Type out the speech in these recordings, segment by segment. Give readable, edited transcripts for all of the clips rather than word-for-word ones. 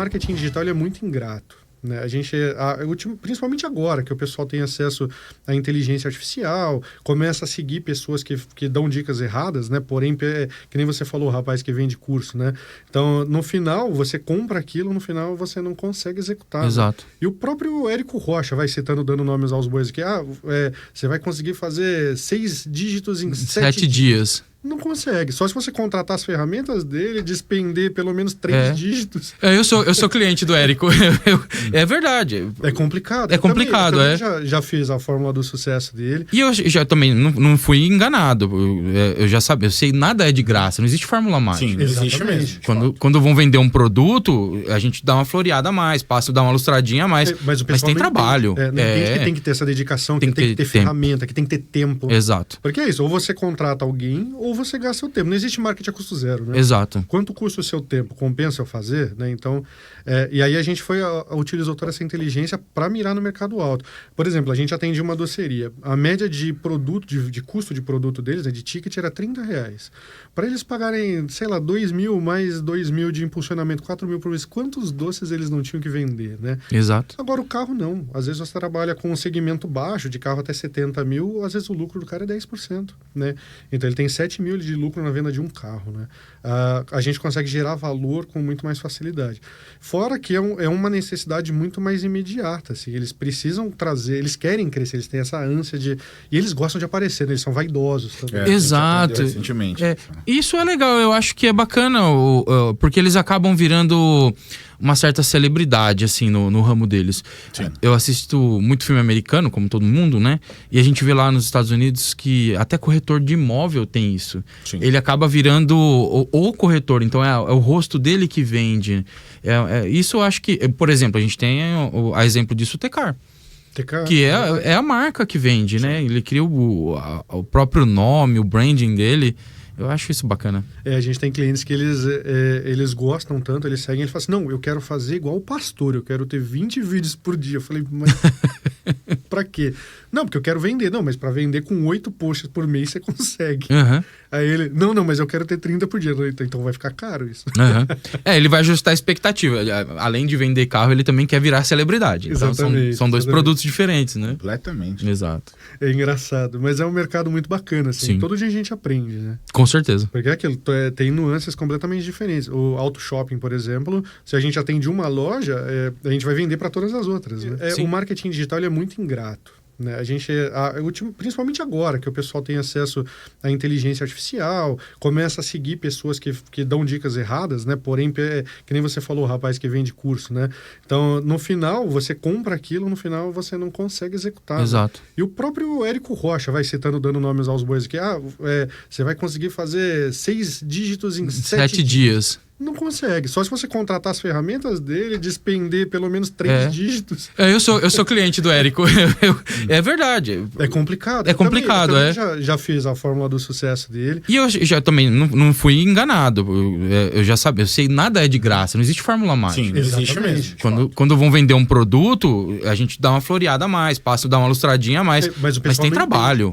marketing digital ele é muito ingrato, né? A gente, principalmente agora que o pessoal tem acesso à inteligência artificial, começa a seguir pessoas que dão dicas erradas, né? Porém, que nem você falou, o rapaz que vende curso, né? Então, no final, você compra aquilo, no final você não consegue executar. Exato. Né? E o próprio Érico Rocha vai citando, dando nomes aos bois aqui, você vai conseguir fazer 6 dígitos em 7 dias. Não consegue. Só se você contratar as ferramentas dele, despender pelo menos 3 dígitos. Eu sou cliente do Érico. É verdade. É complicado. É complicado, eu já fiz a fórmula do sucesso dele. E eu já também não fui enganado. Eu já sabia, eu sei, nada é de graça. Não existe fórmula mágica. Sim, existe mesmo. Quando vão vender um produto, a gente dá uma floreada a mais, passa, dá uma lustradinha a mais. Mas tem trabalho. Tem que ter essa dedicação, tem que ter ferramenta, que tem que ter tempo. Exato. Porque é isso, ou você contrata alguém, ou você gasta o tempo. Não existe marketing a custo zero, né? Exato. Quanto custa o seu tempo? Compensa eu fazer? Né? Então, e aí a gente utilizou toda essa inteligência para mirar no mercado alto. Por exemplo, a gente atendia uma doceria. A média de produto, de custo de produto deles, né, de ticket, era R$30. Para eles pagarem, sei lá, 2.000 mais 2.000 de impulsionamento, 4.000 por mês, quantos doces eles não tinham que vender, né? Exato. Agora, o carro não. Às vezes você trabalha com um segmento baixo, de carro até 70 mil, às vezes o lucro do cara é 10%, né? Então, ele tem 7 mil de lucro na venda de um carro, né? A gente consegue gerar valor com muito mais facilidade. Fora que é uma necessidade muito mais imediata, assim. Eles precisam trazer, eles querem crescer, eles têm essa ânsia de... E eles gostam de aparecer, né? Eles são vaidosos também. Exato. Recentemente. Isso é legal, eu acho que é bacana, porque eles acabam virando uma certa celebridade, assim, no ramo deles. Sim. Eu assisto muito filme americano, como todo mundo, né? E a gente vê lá nos Estados Unidos que até corretor de imóvel tem isso. Sim. Ele acaba virando o corretor, então é o rosto dele que vende. Isso eu acho que, por exemplo, a gente tem a exemplo disso, o Tecar. Que é a marca que vende, né? Ele cria o próprio nome, o branding dele. Eu acho isso bacana. A gente tem clientes que eles gostam tanto, eles seguem, eles falam assim, não, eu quero fazer igual o pastor, eu quero ter 20 vídeos por dia. Eu falei, mas pra quê? Não, porque eu quero vender. Não, mas pra vender com 8 posts por mês você consegue. Uhum. Aí ele, não, mas eu quero ter 30 por dia. Então vai ficar caro isso. Uhum. Ele vai ajustar a expectativa. Além de vender carro, ele também quer virar celebridade. Então são dois produtos diferentes, né? Completamente. Exato. É engraçado, mas é um mercado muito bacana, assim. Sim. Todo dia a gente aprende, né? Com certeza. Porque é aquilo, tem nuances completamente diferentes. O auto shopping, por exemplo, se a gente atende uma loja, a gente vai vender para todas as outras, né? O marketing digital ele é muito ingrato. Né? A gente, principalmente agora que o pessoal tem acesso à inteligência artificial, começa a seguir pessoas que dão dicas erradas, né? Porém, que nem você falou, o rapaz que vende curso, né? Então, no final, você compra aquilo, no final você não consegue executar. Exato. Né? E o próprio Érico Rocha vai citando, dando nomes aos bois aqui, você vai conseguir fazer 6 dígitos em 7 dias. Não consegue. Só se você contratar as ferramentas dele, despender pelo menos 3 dígitos. Eu sou cliente do Érico. É verdade. É complicado. É complicado, eu já fiz a fórmula do sucesso dele. E eu já também não fui enganado. Eu já sabia, eu sei, nada é de graça. Não existe fórmula mágica. Sim, existe mesmo. Quando vão vender um produto, a gente dá uma floreada a mais, passa, dá uma lustradinha a mais. Mas tem trabalho.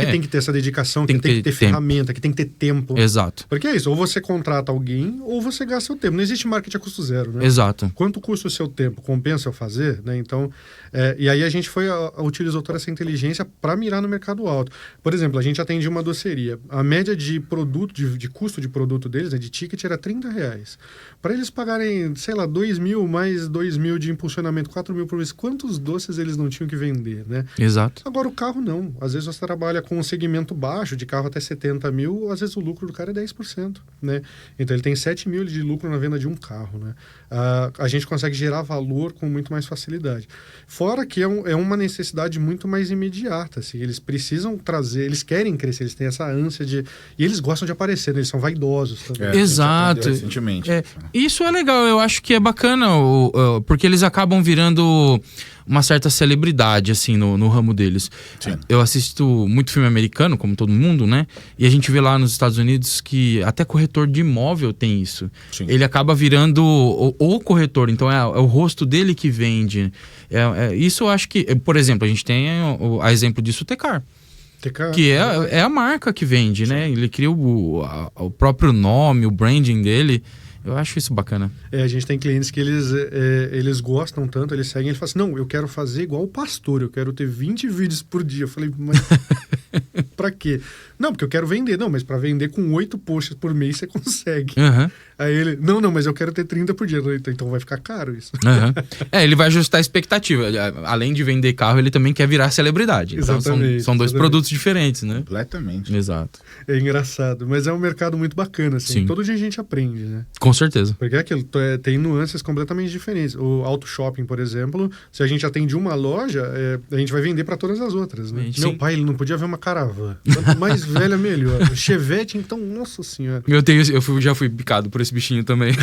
Tem que ter essa dedicação, tem que ter ferramenta, que tem que ter tempo. Exato. Porque é isso, ou você contrata alguém, ou você gasta o tempo. Não existe marketing a custo zero, né? Exato. Quanto custa o seu tempo? Compensa eu fazer? Né? Então, e aí a gente utilizou toda essa inteligência para mirar no mercado alto. Por exemplo, a gente atendia uma doceria. A média de produto, de custo de produto deles, né, de ticket, era R$30. Para eles pagarem, sei lá, 2.000 mais 2.000 de impulsionamento, 4.000 por mês, quantos doces eles não tinham que vender, né? Exato. Agora, o carro não. Às vezes você trabalha com um segmento baixo, de carro até 70 mil, às vezes o lucro do cara é 10%, né? Então, ele tem 7 mil de lucro na venda de um carro, né? A gente consegue gerar valor com muito mais facilidade. Fora que é uma necessidade muito mais imediata, assim. Eles precisam trazer, eles querem crescer, eles têm essa ânsia de... E eles gostam de aparecer, né? Eles são vaidosos também. Exato. Recentemente. Isso é legal, eu acho que é bacana, porque eles acabam virando uma certa celebridade, assim, no ramo deles. Sim. Eu assisto muito filme americano, como todo mundo, né? E a gente vê lá nos Estados Unidos que até corretor de imóvel tem isso. Sim. Ele acaba virando o corretor, então é o rosto dele que vende. Isso eu acho que, por exemplo, a gente tem a exemplo disso, o Tecar. Que é a marca que vende, né? Ele cria o próprio nome, o branding dele. Eu acho isso bacana. A gente tem clientes que eles gostam tanto, eles seguem, ele fala assim, não, eu quero fazer igual o pastor, eu quero ter 20 vídeos por dia. Eu falei, mas pra quê? Não, porque eu quero vender. Não, mas pra vender com 8 posts por mês você consegue. Uhum. Aí ele, não, mas eu quero ter 30 por dia. Então vai ficar caro isso. Uhum. Ele vai ajustar a expectativa. Além de vender carro, ele também quer virar celebridade. Exatamente. Então são dois produtos diferentes, né? Completamente. Exato. É engraçado, mas é um mercado muito bacana, assim. Sim. Todo dia a gente aprende, né? Com certeza. Porque é aquilo, tem nuances completamente diferentes. O auto shopping, por exemplo, se a gente atende uma loja, a gente vai vender para todas as outras, né? Sim. Meu pai, ele não podia ver uma Caravan. Quanto mais velha, melhor. Chevette, então, nossa senhora. Já fui picado por esse bichinho também.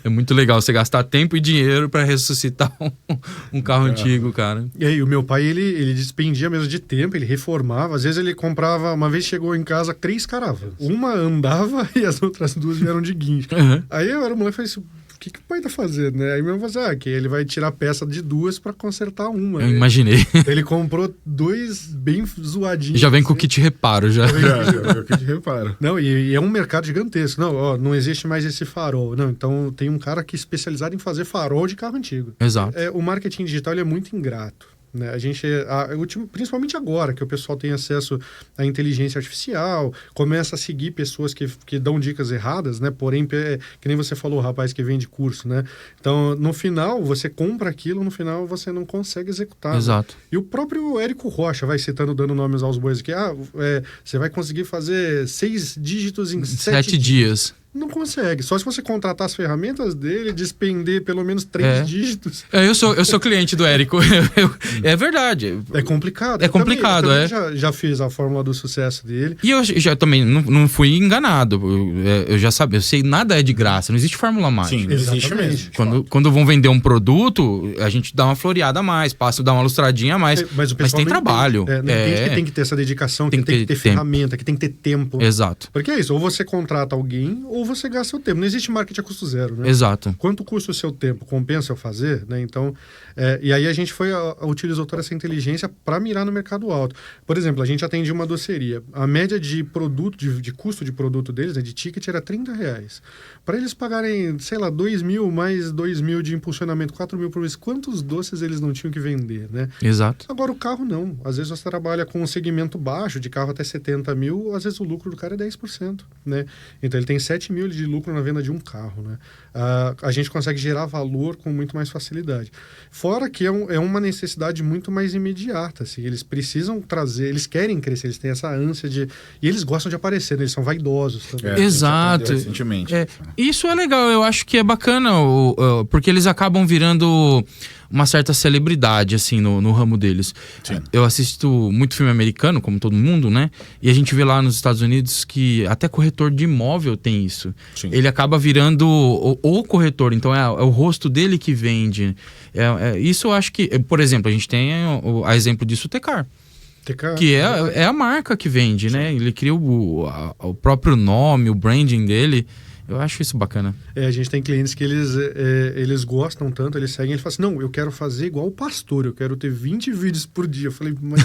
É muito legal você gastar tempo e dinheiro para ressuscitar um carro antigo, cara. E aí, o meu pai, ele despendia mesmo de tempo, ele reformava. Às vezes ele comprava, uma vez chegou em casa 3 caravans. Uma andava e as outras 2 vieram de guincho. Uhum. Aí eu era moleque e falei assim, o que o pai tá fazendo, né? Aí meu pai falou assim, que ele vai tirar a peça de 2 para consertar uma. Eu imaginei. Ele comprou 2 bem zoadinhos. Já vem com o kit reparo, já. O kit reparo. Não, e é um mercado gigantesco. Não existe mais esse farol. Não, então tem um cara que é especializado em fazer farol de carro antigo. Exato. O marketing digital ele é muito ingrato. Né? Principalmente agora que o pessoal tem acesso à inteligência artificial, começa a seguir pessoas que dão dicas erradas, né? Porém, que nem você falou, o rapaz que vende curso, né? Então, no final, você compra aquilo, no final você não consegue executar. Exato. Né? E o próprio Érico Rocha vai citando, dando nomes aos bois aqui, você vai conseguir fazer 6 dígitos em 7 dias. Não consegue. Só se você contratar as ferramentas dele, despender pelo menos 3 dígitos. Eu sou cliente do Érico. É verdade. É complicado. É complicado, eu já fiz a fórmula do sucesso dele. E eu já também não fui enganado. Eu já sabia. Eu sei, nada é de graça. Não existe fórmula mágica. Sim, não existe mesmo. Quando vão vender um produto, a gente dá uma floreada a mais, dá uma lustradinha a mais. Mas tem trabalho. Tem que ter essa dedicação, tem que ter ferramenta, que tem que ter tempo. Exato. Porque é isso. Ou você contrata alguém, ou você gasta o tempo. Não existe marketing a custo zero, né? Exato. Quanto custa o seu tempo? Compensa eu fazer? Né? Então, e aí a gente utilizou toda essa inteligência para mirar no mercado alto. Por exemplo, a gente atendia uma doceria. A média de produto, de custo de produto deles, né, de ticket, era R$30. Para eles pagarem, sei lá, 2 mil mais 2 mil de impulsionamento, 4 mil por mês, quantos doces eles não tinham que vender, né? Exato. Agora, o carro não. Às vezes você trabalha com um segmento baixo, de carro até 70 mil, às vezes o lucro do cara é 10%, né? Então, ele tem 7 mil de lucro na venda de um carro, né? A gente consegue gerar valor com muito mais facilidade. Fora que é uma necessidade muito mais imediata, assim. Eles precisam trazer, eles querem crescer, eles têm essa ânsia de... E eles gostam de aparecer, né? Eles são vaidosos também. Exato. Recentemente. Isso é legal, eu acho que é bacana, porque eles acabam virando uma certa celebridade, assim, no ramo deles. Sim. Eu assisto muito filme americano, como todo mundo, né? E a gente vê lá nos Estados Unidos que até corretor de imóvel tem isso. Sim. Ele acaba virando o corretor, então é o rosto dele que vende. Isso eu acho que, por exemplo, a gente tem a exemplo disso, o Tecar. Que é a marca que vende, né? Ele cria o próprio nome, o branding dele. Eu acho isso bacana. A gente tem clientes que eles gostam tanto, eles seguem, ele fala assim, não, eu quero fazer igual o pastor, eu quero ter 20 vídeos por dia. Eu falei, mas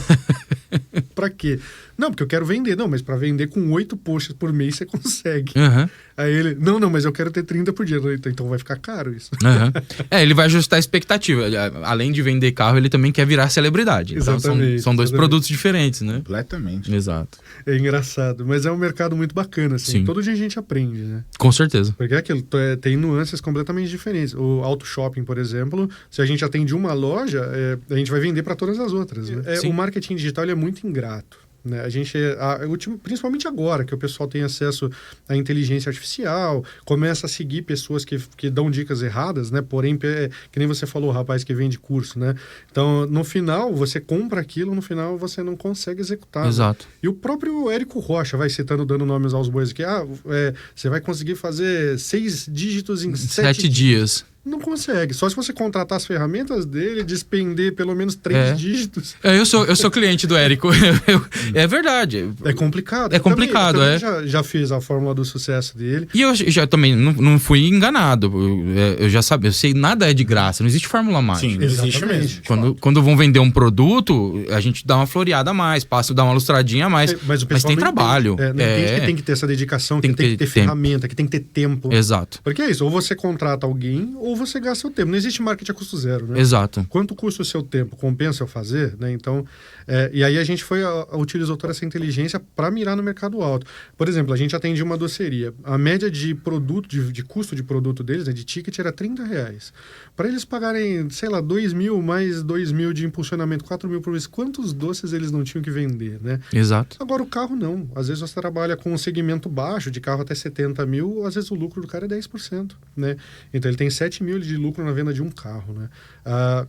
pra quê? Não, porque eu quero vender. Não, mas para vender com 8 posts por mês você consegue. Uhum. Aí ele, não, mas eu quero ter 30 por dia. Então vai ficar caro isso. Uhum. Ele vai ajustar a expectativa. Além de vender carro, ele também quer virar celebridade. Então são dois produtos diferentes, né? Completamente. Exato. É engraçado, mas é um mercado muito bacana, assim. Sim. Todo dia a gente aprende, né? Com certeza. Porque é aquilo, tem nuances completamente diferentes. O auto shopping, por exemplo, se a gente atende uma loja, a gente vai vender para todas as outras, né? O marketing digital ele é muito ingrato. Né? Principalmente agora que o pessoal tem acesso à inteligência artificial, começa a seguir pessoas que dão dicas erradas, né? Porém, que nem você falou, o rapaz que vende curso, né? Então, no final, você compra aquilo, no final você não consegue executar. Exato. Né? E o próprio Érico Rocha vai citando, dando nomes aos bois aqui, você vai conseguir fazer 6 dígitos em 7 dias. Não consegue. Só se você contratar as ferramentas dele, despender pelo menos 3 dígitos. Eu sou cliente do Érico. É verdade. É complicado. É complicado, eu já fiz a fórmula do sucesso dele. E eu já também não fui enganado. Eu já sabia, eu sei, nada é de graça. Não existe fórmula mágica. Sim, existe mesmo. Quando vão vender um produto, a gente dá uma floreada a mais, dá uma lustradinha a mais. Mas tem trabalho. Entende que tem que ter essa dedicação, que tem que ter ferramenta, que tem que ter tempo. Exato. Porque é isso, ou você contrata alguém, ou você gasta o tempo. Não existe marketing a custo zero, né? Exato. Quanto custa o seu tempo? Compensa eu fazer? Né? Então, e aí a gente utilizou toda essa inteligência para mirar no mercado alto. Por exemplo, a gente atendia uma doceria. A média de produto, de custo de produto deles, né, de ticket, era R$30. Para eles pagarem, sei lá, 2.000 mais 2.000 de impulsionamento, 4.000 por mês, quantos doces eles não tinham que vender, né? Exato. Agora, o carro não. Às vezes você trabalha com um segmento baixo, de carro até 70 mil, às vezes o lucro do cara é 10%, né? Então, ele tem 7 mil de lucro na venda de um carro, né?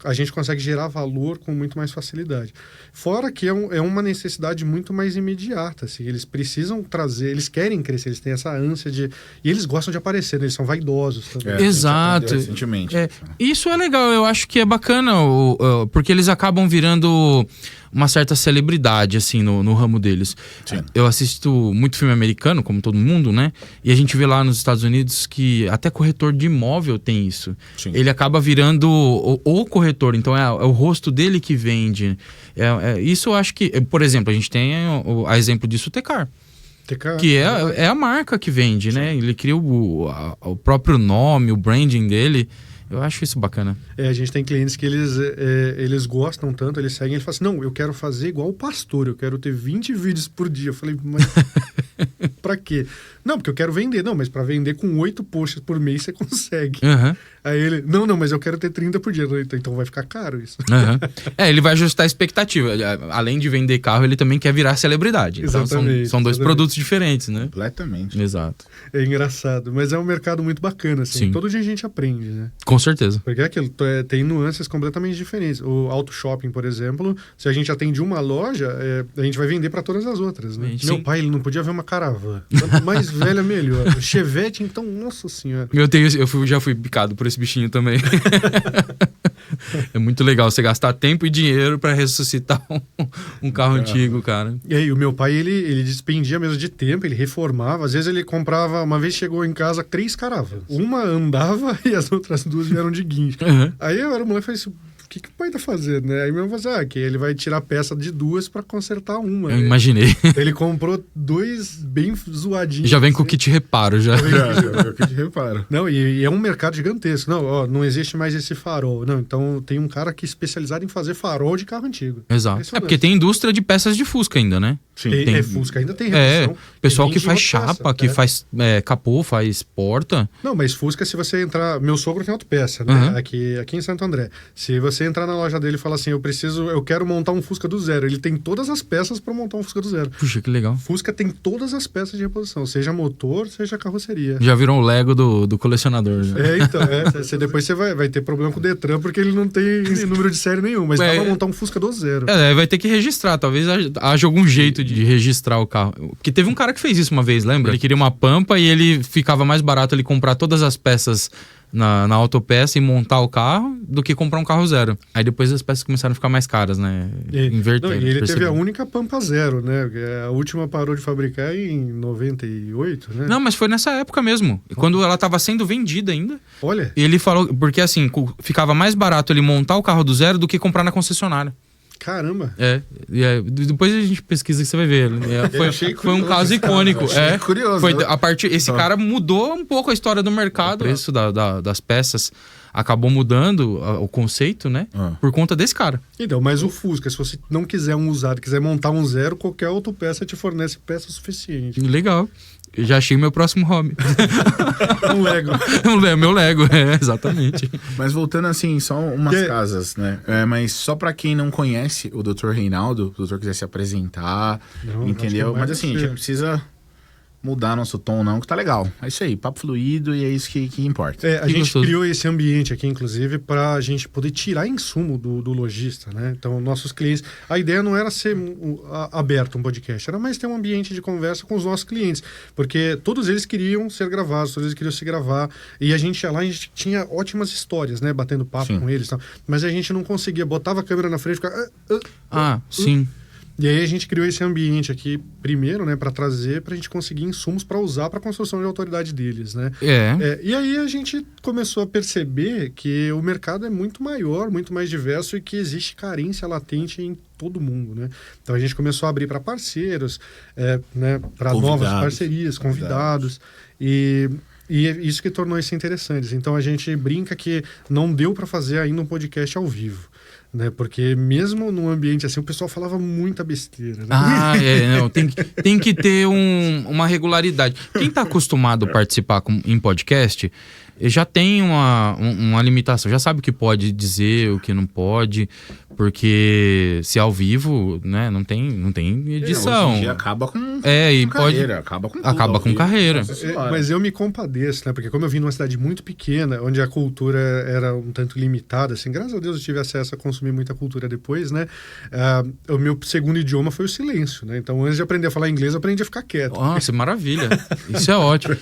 A gente consegue gerar valor com muito mais facilidade. Fora que é uma necessidade muito mais imediata, assim. Eles precisam trazer, eles querem crescer, eles têm essa ânsia de... E eles gostam de aparecer, né? Eles são vaidosos também. Exato. Recentemente. Isso é legal, eu acho que é bacana, porque eles acabam virando uma certa celebridade, assim, no ramo deles. Sim. Eu assisto muito filme americano, como todo mundo, né? E a gente vê lá nos Estados Unidos que até corretor de imóvel tem isso. Sim. Ele acaba virando o corretor, então é o rosto dele que vende. Isso eu acho que, por exemplo, a gente tem a exemplo disso, o Tecar. Que é a marca que vende, né? Ele cria o próprio nome, o branding dele. Eu acho isso bacana. A gente tem clientes que eles gostam tanto, eles seguem, eles falam assim, não, eu quero fazer igual o pastor, eu quero ter 20 vídeos por dia. Eu falei, mas pra quê? Não, porque eu quero vender. Não, mas pra vender com 8 posts por mês você consegue. Uhum. Aí ele, não, mas eu quero ter 30 por dia. Então vai ficar caro isso. Uhum. Ele vai ajustar a expectativa. Além de vender carro, ele também quer virar celebridade. Então são dois produtos diferentes, né? Completamente. Exato. É engraçado, mas é um mercado muito bacana, assim. Sim. Todo dia a gente aprende, né? Com certeza. Porque é aquilo, tem nuances completamente diferentes. O auto shopping, por exemplo, se a gente atende uma loja, a gente vai vender para todas as outras, né? Sim. Meu pai, ele não podia ver uma Caravan. Quanto mais velha, melhor. O Chevette, então, nossa senhora. Eu já fui picado por esse bichinho também. É muito legal você gastar tempo e dinheiro para ressuscitar um carro antigo, cara. E aí, o meu pai, ele despendia mesmo de tempo, ele reformava. Às vezes ele comprava, uma vez chegou em casa 3 caravans. Uma andava e as outras 2 vieram de guincho. Uhum. Aí eu era moleque e falei assim, o que o pai tá fazendo, né? Aí meu pai falou assim, que ele vai tirar peça de 2 para consertar uma. Eu imaginei. Ele comprou 2 bem zoadinhos. Já vem com o kit reparo, já. Já, o kit reparo. Não, e é um mercado gigantesco. Não existe mais esse farol. Não, então tem um cara que é especializado em fazer farol de carro antigo. Exato. Porque tem indústria de peças de Fusca ainda, né? Sim. Tem Fusca, ainda tem redução. Pessoal que faz chapa, que faz capô, faz porta. Não, mas Fusca, se você entrar... Meu sogro tem autopeça, né? Uhum. Aqui em Santo André. Se você entrar na loja dele e falar assim, eu quero montar um Fusca do zero. Ele tem todas as peças para montar um Fusca do zero. Puxa, que legal. Fusca tem todas as peças de reposição, seja motor, seja carroceria. Já virou o Lego do colecionador. Já. Depois você vai ter problema com o Detran, porque ele não tem número de série nenhum, mas dá pra montar um Fusca do zero. Vai ter que registrar, talvez haja algum jeito de registrar o carro. Porque teve um cara que fez isso uma vez, lembra? Ele queria uma Pampa e ele ficava mais barato ele comprar todas as peças na autopeça e montar o carro do que comprar um carro zero. Aí depois as peças começaram a ficar mais caras, né? Invertendo. E ele teve a única Pampa zero, né? A última parou de fabricar em 98, né? Não, mas foi nessa época mesmo. Quando ela estava sendo vendida ainda. Olha. E ele falou... Porque assim, ficava mais barato ele montar o carro do zero do que comprar na concessionária. Caramba. Depois a gente pesquisa que você vai ver. Foi um caso icônico. Curioso. Esse cara mudou um pouco a história do mercado. O preço das peças acabou mudando o conceito, né? Por conta desse cara. Então, mas o Fusca, se você não quiser um usado, quiser montar um zero, qualquer autopeça te fornece peça suficiente. Legal. Eu já achei meu próximo hobby. Um Lego. Meu Lego, exatamente. Mas voltando assim, só umas casas, né? Mas só pra quem não conhece o Dr. Reinaldo, o doutor quiser se apresentar, entendeu? Mas assim, a gente precisa mudar nosso tom não, que tá legal. É isso aí, papo fluido e é isso que importa. A gente criou esse ambiente aqui, inclusive, para a gente poder tirar insumo do lojista, né? Então, nossos clientes... A ideia não era ser aberto um podcast, era mais ter um ambiente de conversa com os nossos clientes, porque todos eles queriam ser gravados, todos eles queriam se gravar, e a gente ia lá, a gente tinha ótimas histórias, né? Batendo papo com eles, mas a gente não conseguia, botava a câmera na frente e ficava... sim. E aí a gente criou esse ambiente aqui, primeiro, né, para trazer, para a gente conseguir insumos para usar para a construção de autoridade deles, né? E aí a gente começou a perceber que o mercado é muito maior, muito mais diverso e que existe carência latente em todo mundo, né? Então a gente começou a abrir para parceiros, né, para novas parcerias, convidados e isso que tornou isso interessante. Então a gente brinca que não deu para fazer ainda um podcast ao vivo. Né? Porque mesmo num ambiente assim, o pessoal falava muita besteira. Né? Não, tem que ter uma regularidade. Quem está acostumado a participar em podcast já tem uma limitação, já sabe o que pode dizer, o que não pode, porque se é ao vivo, né, não tem edição. Hoje em dia acaba com carreira, acaba com carreira. Mas eu me compadeço, né, porque como eu vim numa cidade muito pequena, onde a cultura era um tanto limitada, assim, graças a Deus eu tive acesso a consumir muita cultura depois, né, o meu segundo idioma foi o silêncio, né, então antes de aprender a falar inglês, eu aprendi a ficar quieto. Nossa, maravilha, isso é ótimo.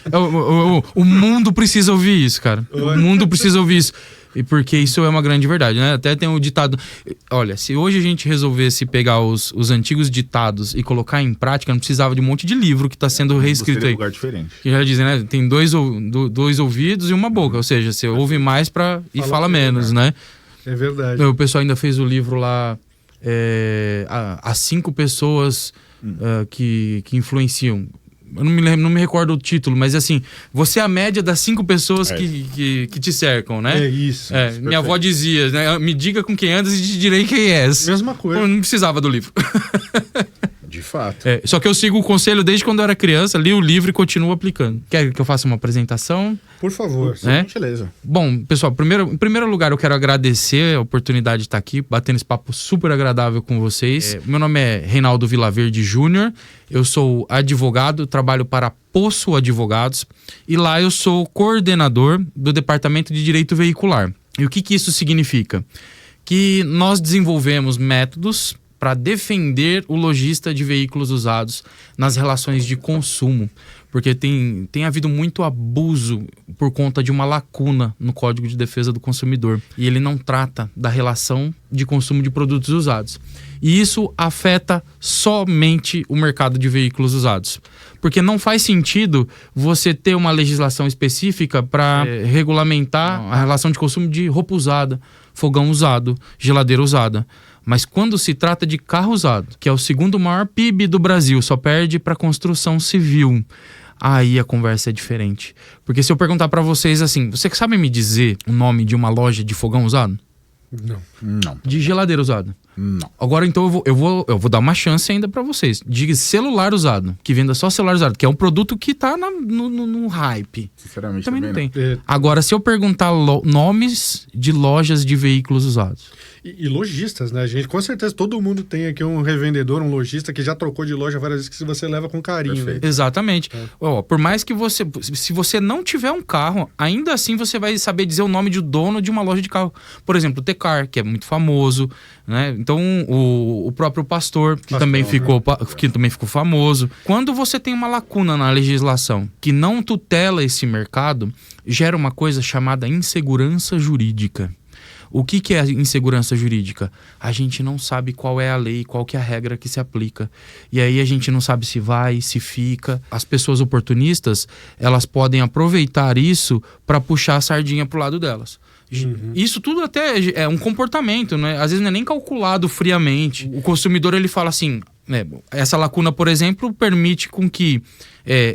O mundo precisa ouvir isso, cara. O mundo precisa ouvir isso. E porque isso é uma grande verdade, né? Até tem um ditado... Olha, se hoje a gente resolvesse pegar os antigos ditados e colocar em prática, não precisava de um monte de livro que está sendo reescrito aí. Lugar diferente. Que já dizem, né? Tem dois ouvidos e uma boca. Ou seja, você ouve mais e fala menos, né? É verdade. O pessoal ainda fez o livro lá... As 5 pessoas que influenciam... Eu não me recordo o título, mas assim, você é a média das 5 pessoas que te cercam, né? É isso. Minha avó dizia, né? Me diga com quem andas e te direi quem és. Mesma coisa. Eu não precisava do livro. De fato. Só que eu sigo o conselho desde quando eu era criança, li o livro e continuo aplicando. Quer que eu faça uma apresentação? Por favor. Gentileza. Bom, pessoal, em primeiro lugar eu quero agradecer a oportunidade de estar aqui, batendo esse papo super agradável com vocês. Meu nome é Reinaldo Vilaverde Júnior, eu sou advogado, trabalho para Poço Advogados e lá eu sou coordenador do Departamento de Direito Veicular. E o que isso significa? Que nós desenvolvemos métodos para defender o lojista de veículos usados nas relações de consumo. Porque tem havido muito abuso por conta de uma lacuna no Código de Defesa do Consumidor. E ele não trata da relação de consumo de produtos usados. E isso afeta somente o mercado de veículos usados. Porque não faz sentido você ter uma legislação específica para regulamentar a relação de consumo de roupa usada, fogão usado, geladeira usada. Mas quando se trata de carro usado, que é o segundo maior PIB do Brasil, só perde para construção civil, aí a conversa é diferente. Porque se eu perguntar para vocês assim, você sabe me dizer o nome de uma loja de fogão usado? Não. De geladeira usada? Não. Agora então eu vou dar uma chance ainda para vocês. De celular usado, que venda só celular usado, que é um produto que tá no hype. Sinceramente também não tem. Agora, se eu perguntar nomes de lojas de veículos usados. E lojistas, né, gente? Com certeza todo mundo tem aqui um revendedor, um lojista que já trocou de loja várias vezes, que se você leva com carinho. Né? Exatamente. Por mais que se você não tiver um carro, ainda assim você vai saber dizer o nome do dono de uma loja de carro. Por exemplo, o Tecar, que é muito famoso, né? Então o próprio Pastor, que também ficou famoso. Quando você tem uma lacuna na legislação que não tutela esse mercado, gera uma coisa chamada insegurança jurídica. O que é a insegurança jurídica? A gente não sabe qual é a lei, qual que é a regra que se aplica. E aí a gente não sabe se vai, se fica. As pessoas oportunistas, elas podem aproveitar isso para puxar a sardinha pro lado delas. Isso tudo até é um comportamento, né? Às vezes não é nem calculado friamente. O consumidor, ele fala assim, essa lacuna, por exemplo, permite com que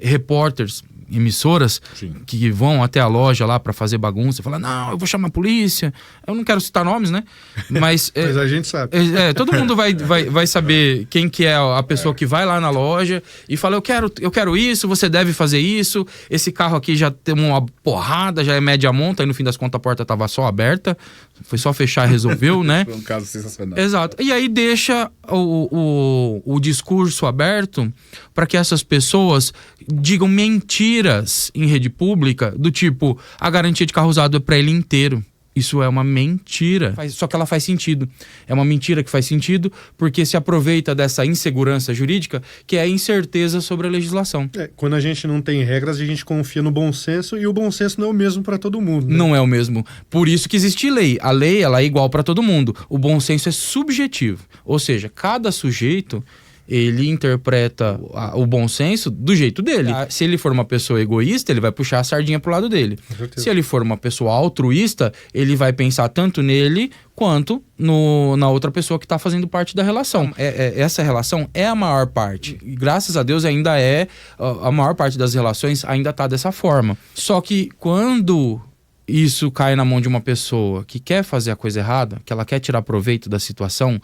repórteres emissoras que vão até a loja lá para fazer bagunça, falar, não, eu vou chamar a polícia. Eu não quero citar nomes, né? Mas, mas a gente sabe. Todo mundo vai saber quem que é a pessoa que vai lá na loja e fala, eu quero isso, você deve fazer isso, esse carro aqui já tem uma porrada, já é média monta, e no fim das contas a porta tava só aberta, foi só fechar e resolveu, né? Foi um caso sensacional. Exato. E aí deixa o discurso aberto para que essas pessoas digam mentiras em rede pública, do tipo, a garantia de carro usado é para ele inteiro. Isso é uma mentira. Só que ela faz sentido. É uma mentira que faz sentido porque se aproveita dessa insegurança jurídica, que é a incerteza sobre a legislação. Quando a gente não tem regras, a gente confia no bom senso, e o bom senso não é o mesmo para todo mundo. Né? Não é o mesmo. Por isso que existe lei. A lei, ela é igual para todo mundo. O bom senso é subjetivo. Ou seja, cada sujeito, ele interpreta o bom senso do jeito dele. Se ele for uma pessoa egoísta, ele vai puxar a sardinha pro lado dele. Se ele for uma pessoa altruísta, ele vai pensar tanto nele quanto na outra pessoa que está fazendo parte da relação. Essa relação é a maior parte. E graças a Deus ainda a maior parte das relações ainda está dessa forma. Só que quando isso cai na mão de uma pessoa que quer fazer a coisa errada, que ela quer tirar proveito da situação,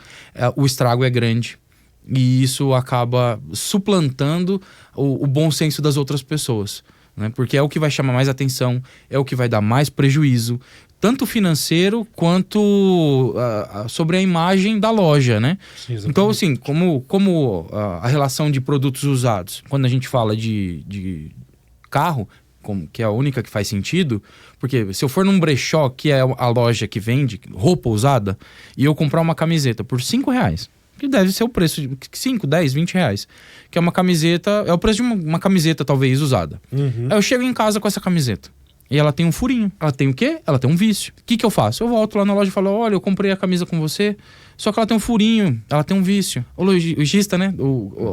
o estrago é grande. E isso acaba suplantando o bom senso das outras pessoas, né? Porque é o que vai chamar mais atenção, é o que vai dar mais prejuízo, tanto financeiro quanto sobre a imagem da loja, né? Sim, então, assim, como a relação de produtos usados, quando a gente fala de carro, que é a única que faz sentido, porque se eu for num brechó, que é a loja que vende roupa usada, e eu comprar uma camiseta por R$5, que deve ser o preço de 5, 10, 20 reais. Que é uma camiseta, é o preço de uma camiseta talvez usada. Aí eu chego em casa com essa camiseta e ela tem um furinho. Ela tem o quê? Ela tem um vício. O que eu faço? Eu volto lá na loja e falo, olha, eu comprei a camisa com você, só que ela tem um furinho, ela tem um vício. O lojista, né,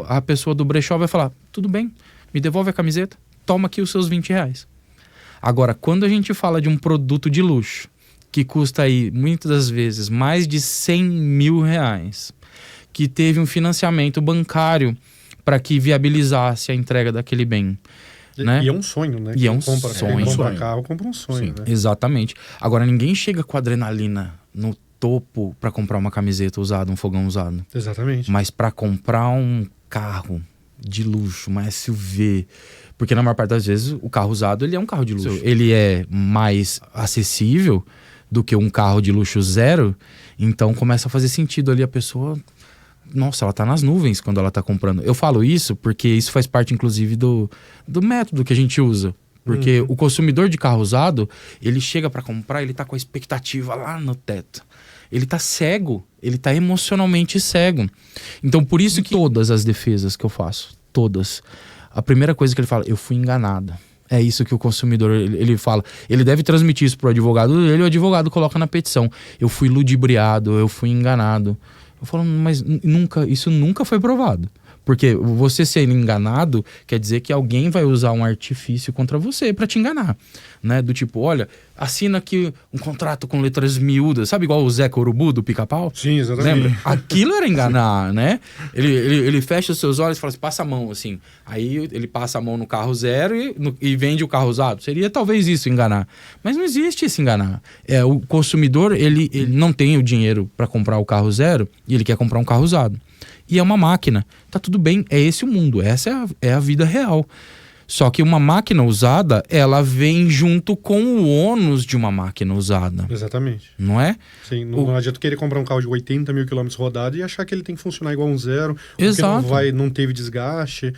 a pessoa do brechó vai falar, tudo bem, me devolve a camiseta, toma aqui os seus R$20. Agora, quando a gente fala de um produto de luxo, que custa aí, muitas das vezes, mais de R$100 mil, que teve um financiamento bancário para que viabilizasse a entrega daquele bem. Né? E é um sonho, né? E é um sonho. Quem compra carro, compra um sonho. Né? Exatamente. Agora, ninguém chega com adrenalina no topo para comprar uma camiseta usada, um fogão usado. Exatamente. Mas para comprar um carro de luxo, uma SUV... Porque na maior parte das vezes o carro usado ele é um carro de luxo. Ele é mais acessível do que um carro de luxo zero. Então começa a fazer sentido ali a pessoa... Nossa, ela tá nas nuvens quando ela tá comprando. Eu falo isso porque isso faz parte, inclusive, do método que a gente usa. Porque o consumidor de carro usado, ele chega para comprar, ele tá com a expectativa lá no teto. Ele tá cego, ele tá emocionalmente cego. Então, por isso que todas as defesas que eu faço, todas, a primeira coisa que ele fala, eu fui enganado. É isso que o consumidor, ele fala. Ele deve transmitir isso pro advogado dele, o advogado coloca na petição. Eu fui ludibriado, eu fui enganado. Eu falo, mas isso nunca foi provado. Porque você ser enganado quer dizer que alguém vai usar um artifício contra você para te enganar, né? Do tipo, olha, assina aqui um contrato com letras miúdas, sabe igual o Zeca Urubu do Pica-Pau? Sim, exatamente. Lembra? Aquilo era enganar, né? Ele fecha os seus olhos e fala assim, passa a mão, assim. Aí ele passa a mão no carro zero e vende o carro usado. Seria talvez isso, enganar. Mas não existe esse enganar. O consumidor, ele não tem o dinheiro para comprar o carro zero e ele quer comprar um carro usado. E é uma máquina. Tá tudo bem, é esse o mundo, essa é a vida real. Só que uma máquina usada, ela vem junto com o ônus de uma máquina usada. Exatamente. Não é? Sim, não adianta querer comprar um carro de 80 mil quilômetros rodado e achar que ele tem que funcionar igual um zero. Exato. Porque não teve desgaste.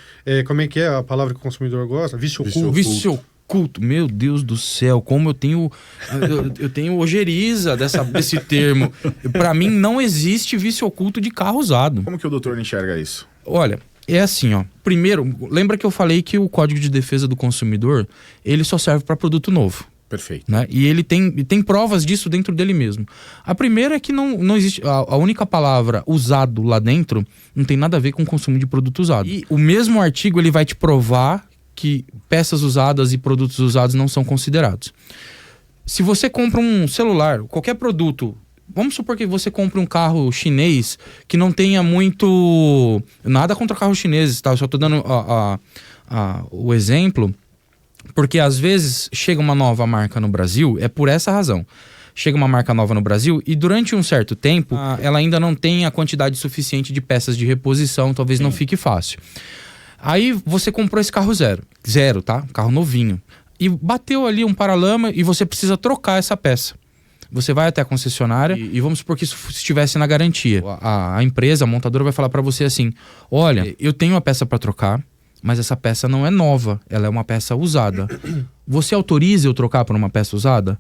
Como é que é a palavra que o consumidor gosta? Vício oculto. Vício oculto. Meu Deus do céu, como eu tenho ojeriza desse termo. Para mim não existe vício oculto de carro usado. Como que o doutor enxerga isso? Olha, é assim, ó. Primeiro, lembra que eu falei que o Código de Defesa do Consumidor, ele só serve para produto novo. Perfeito. Né? E ele tem provas disso dentro dele mesmo. A primeira é que não existe... A única palavra usado lá dentro não tem nada a ver com o consumo de produto usado. E o mesmo artigo, ele vai te provar que peças usadas e produtos usados não são considerados. Se você compra um celular, qualquer produto... Vamos supor que você compre um carro chinês que não tenha muito... Nada contra carros chineses, tá? Eu só tô dando o exemplo Porque às vezes chega uma nova marca no Brasil, é por essa razão. Chega uma marca nova no Brasil e durante um certo tempo, ela ainda não tem a quantidade suficiente de peças de reposição, talvez não fique fácil. Aí você comprou esse carro zero, tá? Carro novinho. E bateu ali um paralama e você precisa trocar essa peça. Você vai até a concessionária e vamos supor que isso estivesse na garantia. A empresa, a montadora vai falar para você assim, olha, eu tenho uma peça para trocar, mas essa peça não é nova, ela é uma peça usada. Você autoriza eu trocar por uma peça usada?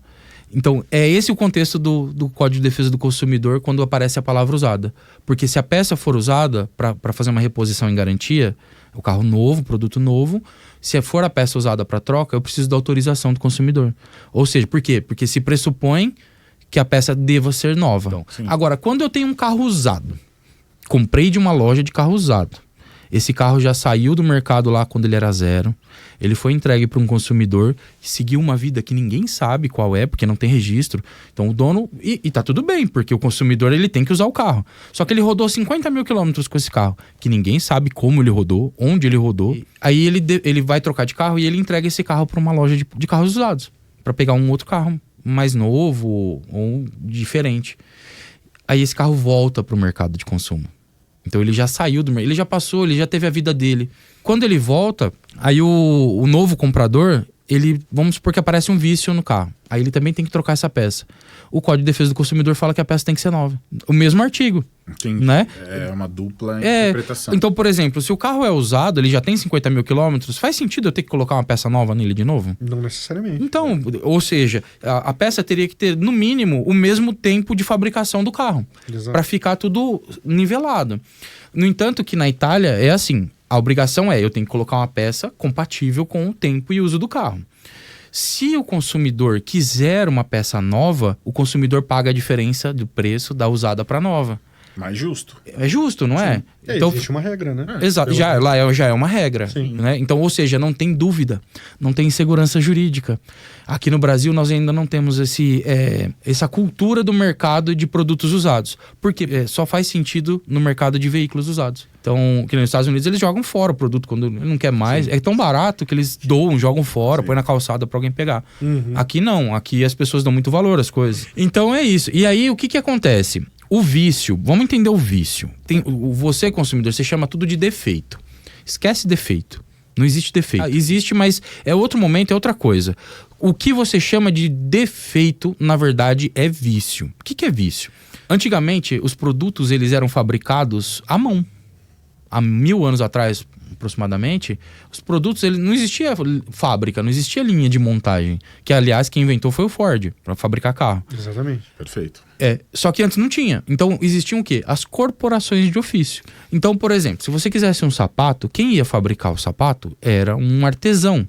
Então, é esse o contexto do Código de Defesa do Consumidor quando aparece a palavra usada. Porque se a peça for usada para fazer uma reposição em garantia, o carro novo, produto novo, se for a peça usada para troca, eu preciso da autorização do consumidor. Ou seja, por quê? Porque se pressupõe que a peça deva ser nova. Então, agora, quando eu tenho um carro usado, comprei de uma loja de carro usado, esse carro já saiu do mercado lá quando ele era zero, ele foi entregue para um consumidor que seguiu uma vida que ninguém sabe qual é, porque não tem registro. Então o dono... E tá tudo bem, porque o consumidor ele tem que usar o carro. Só que ele rodou 50 mil quilômetros com esse carro, que ninguém sabe como ele rodou, onde ele rodou. Aí ele vai trocar de carro e ele entrega esse carro para uma loja de carros usados, para pegar um outro carro mais novo ou diferente. Aí esse carro volta para o mercado de consumo. Então ele já saiu do mercado, ele já passou, ele já teve a vida dele. Quando ele volta, aí o novo comprador, vamos supor que aparece um vício no carro. Aí ele também tem que trocar essa peça. O Código de Defesa do Consumidor fala que a peça tem que ser nova. O mesmo artigo. Entendi. Né? É uma dupla interpretação. Então, por exemplo, se o carro é usado, ele já tem 50 mil quilômetros, faz sentido eu ter que colocar uma peça nova nele de novo? Não necessariamente. Então, ou seja, a peça teria que ter, no mínimo, o mesmo tempo de fabricação do carro. Para ficar tudo nivelado. No entanto, que na Itália é assim, a obrigação eu tenho que colocar uma peça compatível com o tempo e uso do carro. Se o consumidor quiser uma peça nova, o consumidor paga a diferença do preço da usada para nova. Mais justo. É justo, não é? Então, existe uma regra, né? Exato, já é uma regra. Né? Então, ou seja, não tem dúvida, não tem insegurança jurídica. Aqui no Brasil nós ainda não temos essa cultura do mercado de produtos usados. Porque só faz sentido no mercado de veículos usados. Então, que nos Estados Unidos eles jogam fora o produto quando ele não quer mais. É tão barato que eles jogam fora, põem na calçada para alguém pegar. Aqui não, aqui as pessoas dão muito valor às coisas. Então é isso. E aí o que acontece? O vício, vamos entender o vício. Você, consumidor, você chama tudo de defeito. Esquece defeito. Não existe defeito. Existe, mas é outro momento, é outra coisa. O que você chama de defeito, na verdade, é vício. O que é vício? Antigamente, os produtos eles eram fabricados à mão. Há 1000 anos atrás, aproximadamente, os produtos, não existia fábrica, não existia linha de montagem. Que, aliás, quem inventou foi o Ford, para fabricar carro. Exatamente. Perfeito. Só que antes não tinha. Então, existiam o quê? As corporações de ofício. Então, por exemplo, se você quisesse um sapato, quem ia fabricar o sapato era um artesão.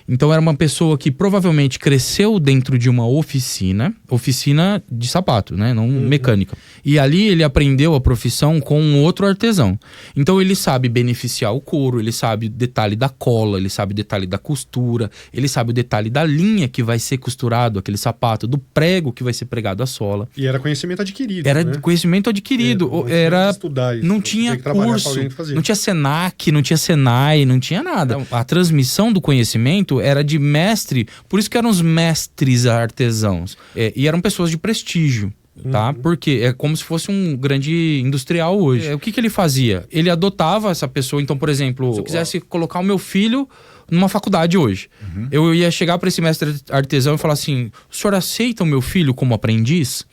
Então, era uma pessoa que provavelmente cresceu dentro de uma oficina de sapato, né? Não mecânica. E ali ele aprendeu a profissão com um outro artesão. Então, ele sabe beneficiar o couro, ele sabe o detalhe da cola, ele sabe o detalhe da costura, ele sabe o detalhe da linha que vai ser costurado aquele sapato, do prego que vai ser pregado a sola. E era conhecimento adquirido, Era né? Conhecimento adquirido. Estudar isso. Não tinha curso, não tinha Senac, não tinha Senai, não tinha nada. A transmissão do conhecimento era de mestre, por isso que eram os mestres artesãos. E eram pessoas de prestígio, tá? Porque é como se fosse um grande industrial hoje. O que ele fazia? Ele adotava essa pessoa. Então, por exemplo, se eu quisesse colocar o meu filho numa faculdade hoje, eu ia chegar para esse mestre artesão e falar assim: o senhor aceita o meu filho como aprendiz?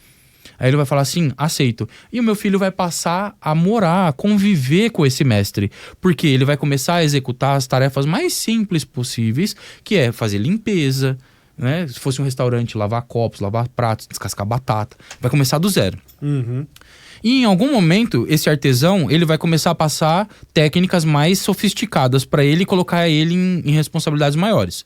Aí ele vai falar assim, aceito. E o meu filho vai passar a morar, a conviver com esse mestre. Porque ele vai começar a executar as tarefas mais simples possíveis, que é fazer limpeza, né? Se fosse um restaurante, lavar copos, lavar pratos, descascar batata. Vai começar do zero. E em algum momento, esse artesão, ele vai começar a passar técnicas mais sofisticadas para ele e colocar ele em responsabilidades maiores.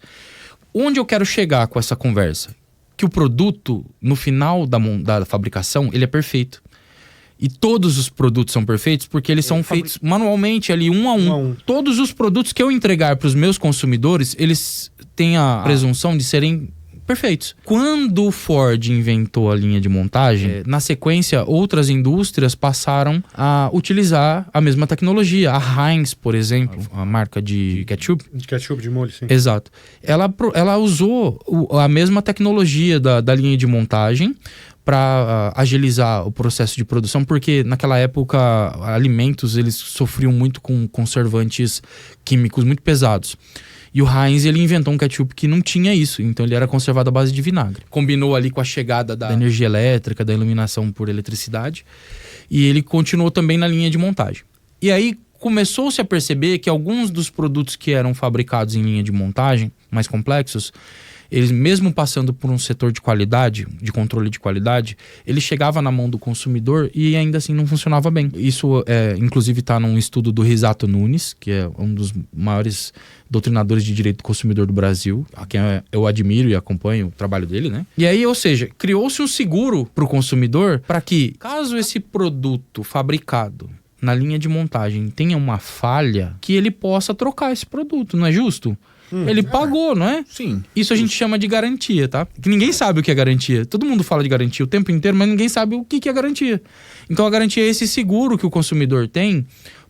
Onde eu quero chegar com essa conversa? Que o produto, no final da fabricação, ele é perfeito. E todos os produtos são perfeitos porque eles são feitos manualmente, ali, um a um. Todos os produtos que eu entregar para os meus consumidores, eles têm a presunção de serem perfeitos. Quando o Ford inventou a linha de montagem, na sequência, outras indústrias passaram a utilizar a mesma tecnologia. A Heinz, por exemplo, a marca de ketchup. De ketchup, de molho, sim. Exato. Ela usou a mesma tecnologia da linha de montagem para agilizar o processo de produção, porque naquela época alimentos eles sofriam muito com conservantes químicos muito pesados. E o Heinz, ele inventou um ketchup que não tinha isso, então ele era conservado à base de vinagre. Combinou ali com a chegada da energia elétrica, da iluminação por eletricidade, e ele continuou também na linha de montagem. E aí começou-se a perceber que alguns dos produtos que eram fabricados em linha de montagem, mais complexos, eles mesmo passando por um setor de qualidade, de controle de qualidade, ele chegava na mão do consumidor e ainda assim não funcionava bem. Isso, inclusive, está num estudo do Risato Nunes, que é um dos maiores doutrinadores de direito do consumidor do Brasil, a quem eu admiro e acompanho o trabalho dele, né? E aí, ou seja, criou-se um seguro para o consumidor para que, caso esse produto fabricado na linha de montagem tenha uma falha, que ele possa trocar esse produto, não é justo? Ele pagou, não é? Sim. Isso a gente chama de garantia, tá? Que ninguém sabe o que é garantia. Todo mundo fala de garantia o tempo inteiro, mas ninguém sabe o que é garantia. Então a garantia é esse seguro que o consumidor tem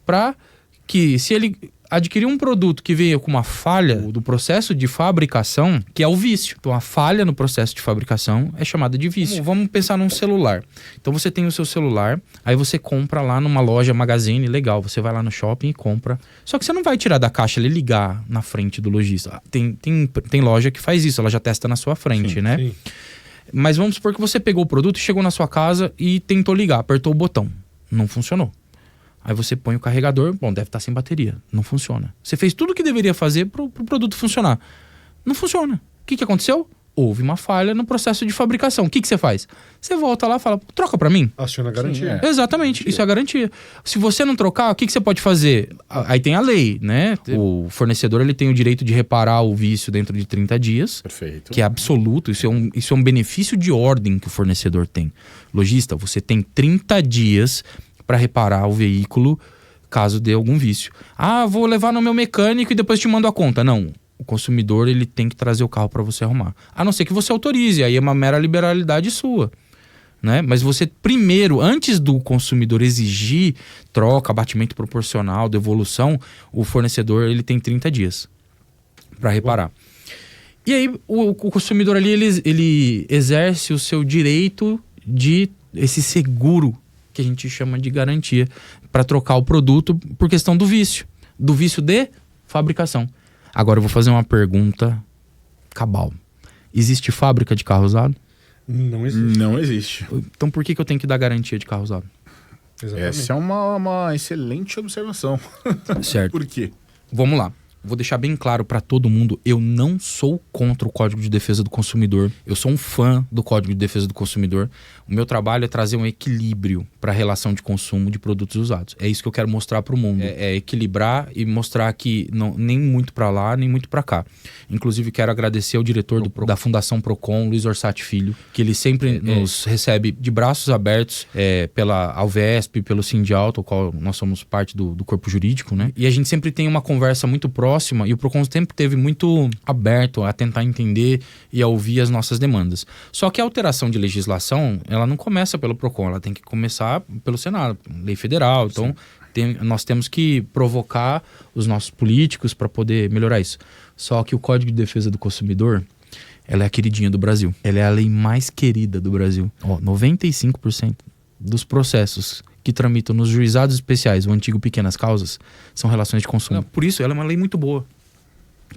para que, se ele adquirir um produto que veio com uma falha do processo de fabricação, que é o vício. Então a falha no processo de fabricação é chamada de vício. Vamos pensar num celular. Então você tem o seu celular, aí você compra lá numa loja Magazine, legal, você vai lá no shopping e compra. Só que você não vai tirar da caixa e ligar na frente do lojista. Tem loja que faz isso, ela já testa na sua frente, né? Sim. Mas vamos supor que você pegou o produto, chegou na sua casa e tentou ligar, apertou o botão. Não funcionou. Aí você põe o carregador, bom, deve estar sem bateria. Não funciona. Você fez tudo o que deveria fazer para o produto funcionar. Não funciona. O que aconteceu? Houve uma falha no processo de fabricação. O que você faz? Você volta lá e fala, troca para mim. Aciona a garantia. Sim, exatamente, garantia. Isso é a garantia. Se você não trocar, o que você pode fazer? Aí tem a lei, né? O fornecedor ele tem o direito de reparar o vício dentro de 30 dias. Perfeito. Que é absoluto. Isso é um benefício de ordem que o fornecedor tem. Lojista, você tem 30 dias para reparar o veículo caso dê algum vício. Ah, vou levar no meu mecânico e depois te mando a conta. Não, o consumidor ele tem que trazer o carro para você arrumar. A não ser que você autorize, aí é uma mera liberalidade sua, né? Mas você primeiro, antes do consumidor exigir troca, abatimento proporcional, devolução, o fornecedor ele tem 30 dias para reparar. E aí o consumidor ali ele exerce o seu direito de esse seguro que a gente chama de garantia, para trocar o produto por questão do vício de fabricação. Agora eu vou fazer uma pergunta cabal. Existe fábrica de carro usado? Não existe. Não existe. Então por que eu tenho que dar garantia de carro usado? Exatamente. Essa é uma excelente observação. Certo. Por quê? Vamos lá. Vou deixar bem claro para todo mundo, eu não sou contra o Código de Defesa do Consumidor. Eu sou um fã do Código de Defesa do Consumidor. O meu trabalho é trazer um equilíbrio para a relação de consumo de produtos usados. É isso que eu quero mostrar para o mundo. É equilibrar e mostrar que nem muito para lá, nem muito para cá. Inclusive, quero agradecer ao diretor da Fundação Procon, Luiz Orsatti Filho, que ele sempre nos recebe de braços abertos pela Alvesp, pelo Sindialto, ao qual nós somos parte do corpo jurídico, né? E a gente sempre tem uma conversa muito próxima, e o Procon sempre esteve muito aberto a tentar entender e a ouvir as nossas demandas. Só que a alteração de legislação, ela não começa pelo Procon, ela tem que começar pelo Senado, lei federal. Então, nós temos que provocar os nossos políticos para poder melhorar isso. Só que o Código de Defesa do Consumidor, ela é a queridinha do Brasil. Ela é a lei mais querida do Brasil. 95% dos processos que tramitam nos juizados especiais, o antigo pequenas causas, são relações de consumo. Por isso, ela é uma lei muito boa.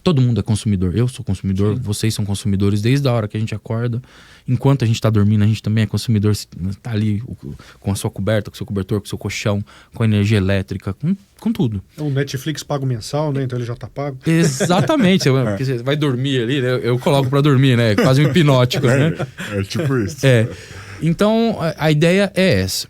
Todo mundo é consumidor. Eu sou consumidor, vocês são consumidores desde a hora que a gente acorda. Enquanto a gente está dormindo, a gente também é consumidor. Está ali com a sua coberta, com o seu cobertor, com o seu colchão, com a energia elétrica, com tudo. O Netflix paga mensal, né? Então ele já está pago. Exatamente. Porque você vai dormir ali, né? Eu coloco para dormir, né? Quase um hipnótico, né? É tipo isso. Então, a ideia é essa.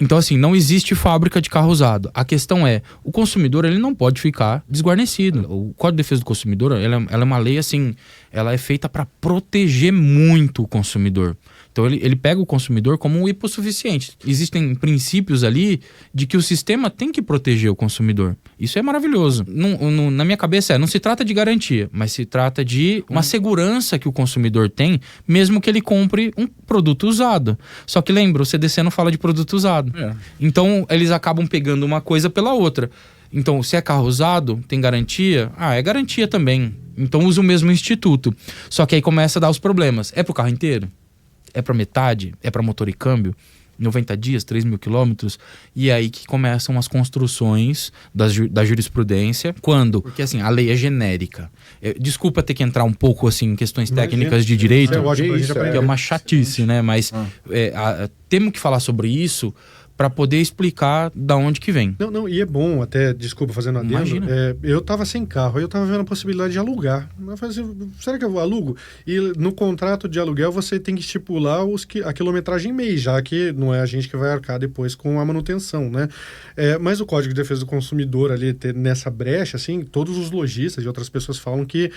Então, assim, não existe fábrica de carro usado. A questão é, o consumidor, ele não pode ficar desguarnecido. O Código de Defesa do Consumidor, ela é uma lei, assim, ela é feita para proteger muito o consumidor. Então ele pega o consumidor como um hipossuficiente. Existem princípios ali de que o sistema tem que proteger o consumidor. Isso é maravilhoso. Na minha cabeça não se trata de garantia, mas se trata de uma segurança que o consumidor tem, mesmo que ele compre um produto usado. Só que lembra, o CDC não fala de produto usado. Então eles acabam pegando uma coisa pela outra. Então, se é carro usado, tem garantia? É garantia também. Então usa o mesmo instituto. Só que aí começa a dar os problemas. É pro carro inteiro? É pra metade? É pra motor e câmbio? 90 dias, 3.000 quilômetros? E aí que começam as construções da jurisprudência. Quando? Porque assim, a lei é genérica. Desculpa ter que entrar um pouco assim, em questões técnicas de direito, que é uma chatice, né? Mas temos que falar sobre isso para poder explicar da onde que vem. Não, e é bom até, desculpa, fazendo adendo, eu tava sem carro, aí eu tava vendo a possibilidade de alugar. Eu falei assim, será que eu alugo? E no contrato de aluguel você tem que estipular a quilometragem mês, já que não é a gente que vai arcar depois com a manutenção, né? Mas o Código de Defesa do Consumidor ali, nessa brecha, assim, todos os lojistas e outras pessoas falam que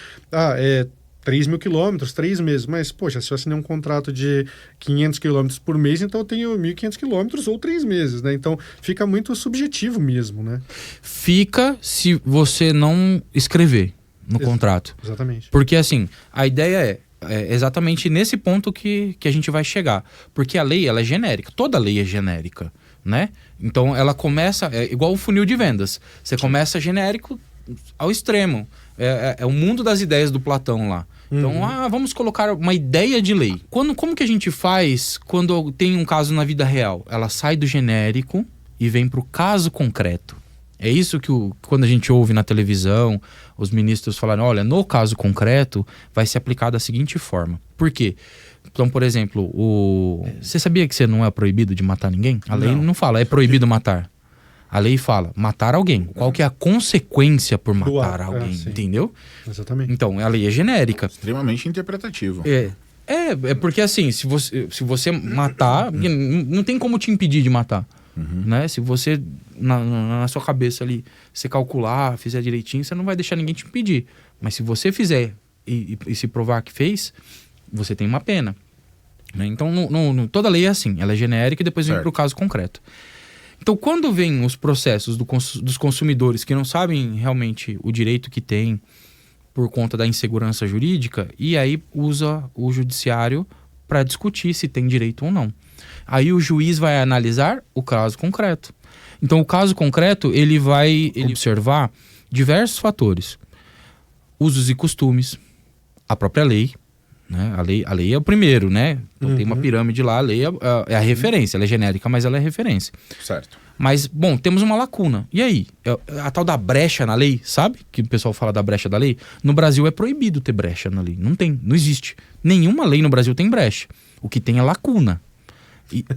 3.000 quilômetros, 3 meses. Mas, poxa, se eu assinei um contrato de 500 quilômetros por mês, então eu tenho 1.500 quilômetros ou 3 meses, né? Então, fica muito subjetivo mesmo, né? Fica se você não escrever no contrato. Exatamente. Porque, assim, a ideia é exatamente nesse ponto que a gente vai chegar. Porque a lei, ela é genérica. Toda lei é genérica, né? Então, ela começa... É igual o funil de vendas. Você começa genérico ao extremo. É o mundo das ideias do Platão lá. Então, vamos colocar uma ideia de lei. Como que a gente faz quando tem um caso na vida real? Ela sai do genérico e vem para o caso concreto. É isso que quando a gente ouve na televisão, os ministros falarem, olha, no caso concreto vai ser aplicado da seguinte forma. Por quê? Então, por exemplo, você sabia que você não é proibido de matar ninguém? A lei não fala, é proibido matar. A lei fala, matar alguém. Qual que é a consequência por matar alguém, entendeu? Exatamente. Então, a lei é genérica. Extremamente interpretativo. É porque assim, se você matar, não tem como te impedir de matar. Né? Se você, na sua cabeça ali, você calcular, fizer direitinho, você não vai deixar ninguém te impedir. Mas se você fizer e se provar que fez, você tem uma pena. Né? Então, toda lei é assim. Ela é genérica e depois vem para o caso concreto. Então, quando vem os processos dos consumidores que não sabem realmente o direito que tem por conta da insegurança jurídica, e aí usa o judiciário para discutir se tem direito ou não. Aí o juiz vai analisar o caso concreto. Então, o caso concreto, ele vai observar diversos fatores. Usos e costumes, a própria lei, né? A lei é o primeiro, né? Então tem uma pirâmide lá, a lei é a referência, ela é genérica, mas ela é referência. Certo. Mas, bom, temos uma lacuna. E aí? A tal da brecha na lei, sabe? Que o pessoal fala da brecha da lei. No Brasil é proibido ter brecha na lei. Não tem, não existe. Nenhuma lei no Brasil tem brecha. O que tem é lacuna.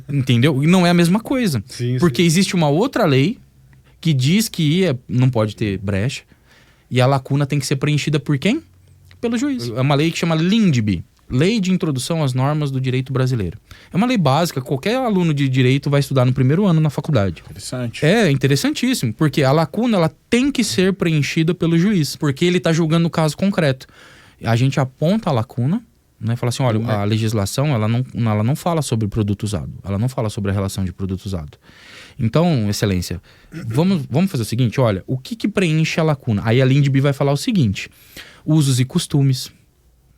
Entendeu? E não é a mesma coisa. Sim, porque existe uma outra lei que diz que não pode ter brecha. E a lacuna tem que ser preenchida por quem? Pelo juiz. É uma lei que chama LINDB, Lei de Introdução às Normas do Direito Brasileiro. É uma lei básica, qualquer aluno de direito vai estudar no primeiro ano na faculdade. Interessante. É interessantíssimo, porque a lacuna ela tem que ser preenchida pelo juiz, porque ele está julgando o caso concreto. A gente aponta a lacuna, né, fala assim, olha, a legislação ela não fala sobre produto usado, ela não fala sobre a relação de produto usado. Então, excelência, vamos fazer o seguinte, olha, o que preenche a lacuna? Aí a LINDB vai falar o seguinte, usos e costumes,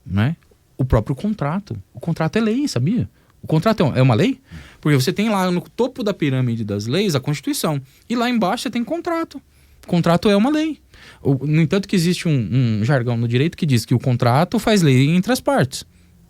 né? O próprio contrato. O contrato é lei, sabia? O contrato é uma lei? Porque você tem lá no topo da pirâmide das leis a Constituição. E lá embaixo você tem contrato. Contrato é uma lei. No entanto que existe um jargão no direito que diz que o contrato faz lei entre as partes.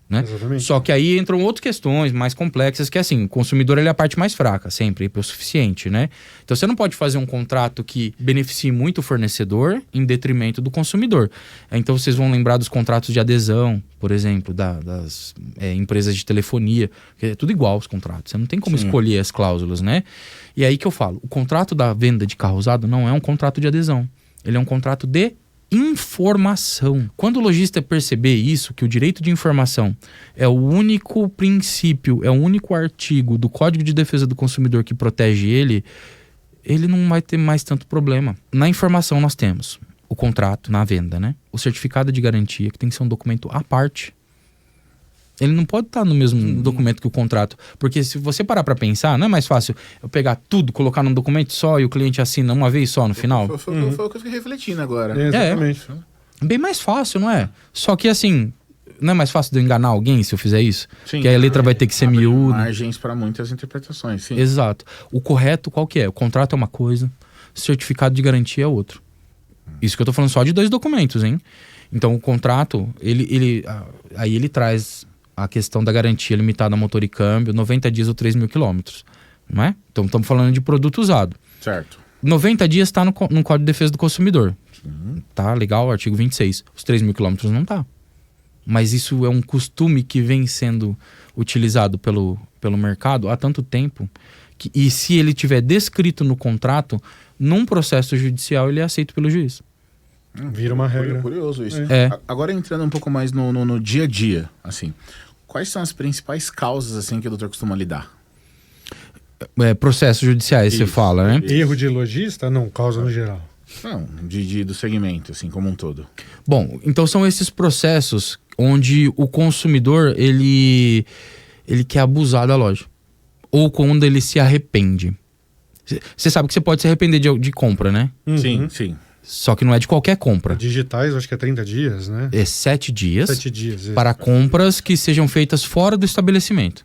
Né? Exatamente. Só que aí entram outras questões mais complexas que assim, o consumidor ele é a parte mais fraca, sempre, é o suficiente, né? Então você não pode fazer um contrato que beneficie muito o fornecedor em detrimento do consumidor. Então vocês vão lembrar dos contratos de adesão, por exemplo, das empresas de telefonia, que é tudo igual os contratos, você não tem como escolher as cláusulas, né? E aí que eu falo, o contrato da venda de carro usado não é um contrato de adesão, ele é um contrato de informação. Quando o lojista perceber isso, que o direito de informação é o único princípio, é o único artigo do Código de Defesa do Consumidor que protege ele não vai ter mais tanto problema. Na informação nós temos o contrato na venda, né? O certificado de garantia, que tem que ser um documento à parte. Ele não pode estar no mesmo documento que o contrato. Porque se você parar para pensar, não é mais fácil eu pegar tudo, colocar num documento só e o cliente assina uma vez só no final? Foi o que eu fiquei refletindo agora. Exatamente. Bem mais fácil, não é? Só que assim, não é mais fácil de eu enganar alguém se eu fizer isso? Sim, que aí a letra vai ter que ser miúda. Margens para muitas interpretações, sim. Exato. O correto qual que é? O contrato é uma coisa, certificado de garantia é outro. Isso que eu tô falando só de 2 documentos, hein? Então o contrato, aí ele traz a questão da garantia limitada a motor e câmbio, 90 dias ou 3 mil quilômetros, não é? Então estamos falando de produto usado. Certo. 90 dias está no Código de Defesa do Consumidor. Tá legal, artigo 26. Os 3 mil quilômetros não tá. Mas isso é um costume que vem sendo utilizado pelo mercado há tanto tempo e se ele tiver descrito no contrato, num processo judicial ele é aceito pelo juiz. Vira uma regra. Curioso isso. É. Agora entrando um pouco mais no dia a dia, assim, quais são as principais causas assim que o doutor costuma lidar? Processos judiciais, você fala, né? Erro de lojista? Não, causa no geral. Não, do segmento, assim, como um todo. Bom, então são esses processos onde o consumidor, ele quer abusar da loja. Ou quando ele se arrepende. Você sabe que você pode se arrepender de compra, né? Sim, sim. Só que não é de qualquer compra. Digitais, acho que é 30 dias, né? É 7 dias. 7 dias. Para compras que sejam feitas fora do estabelecimento.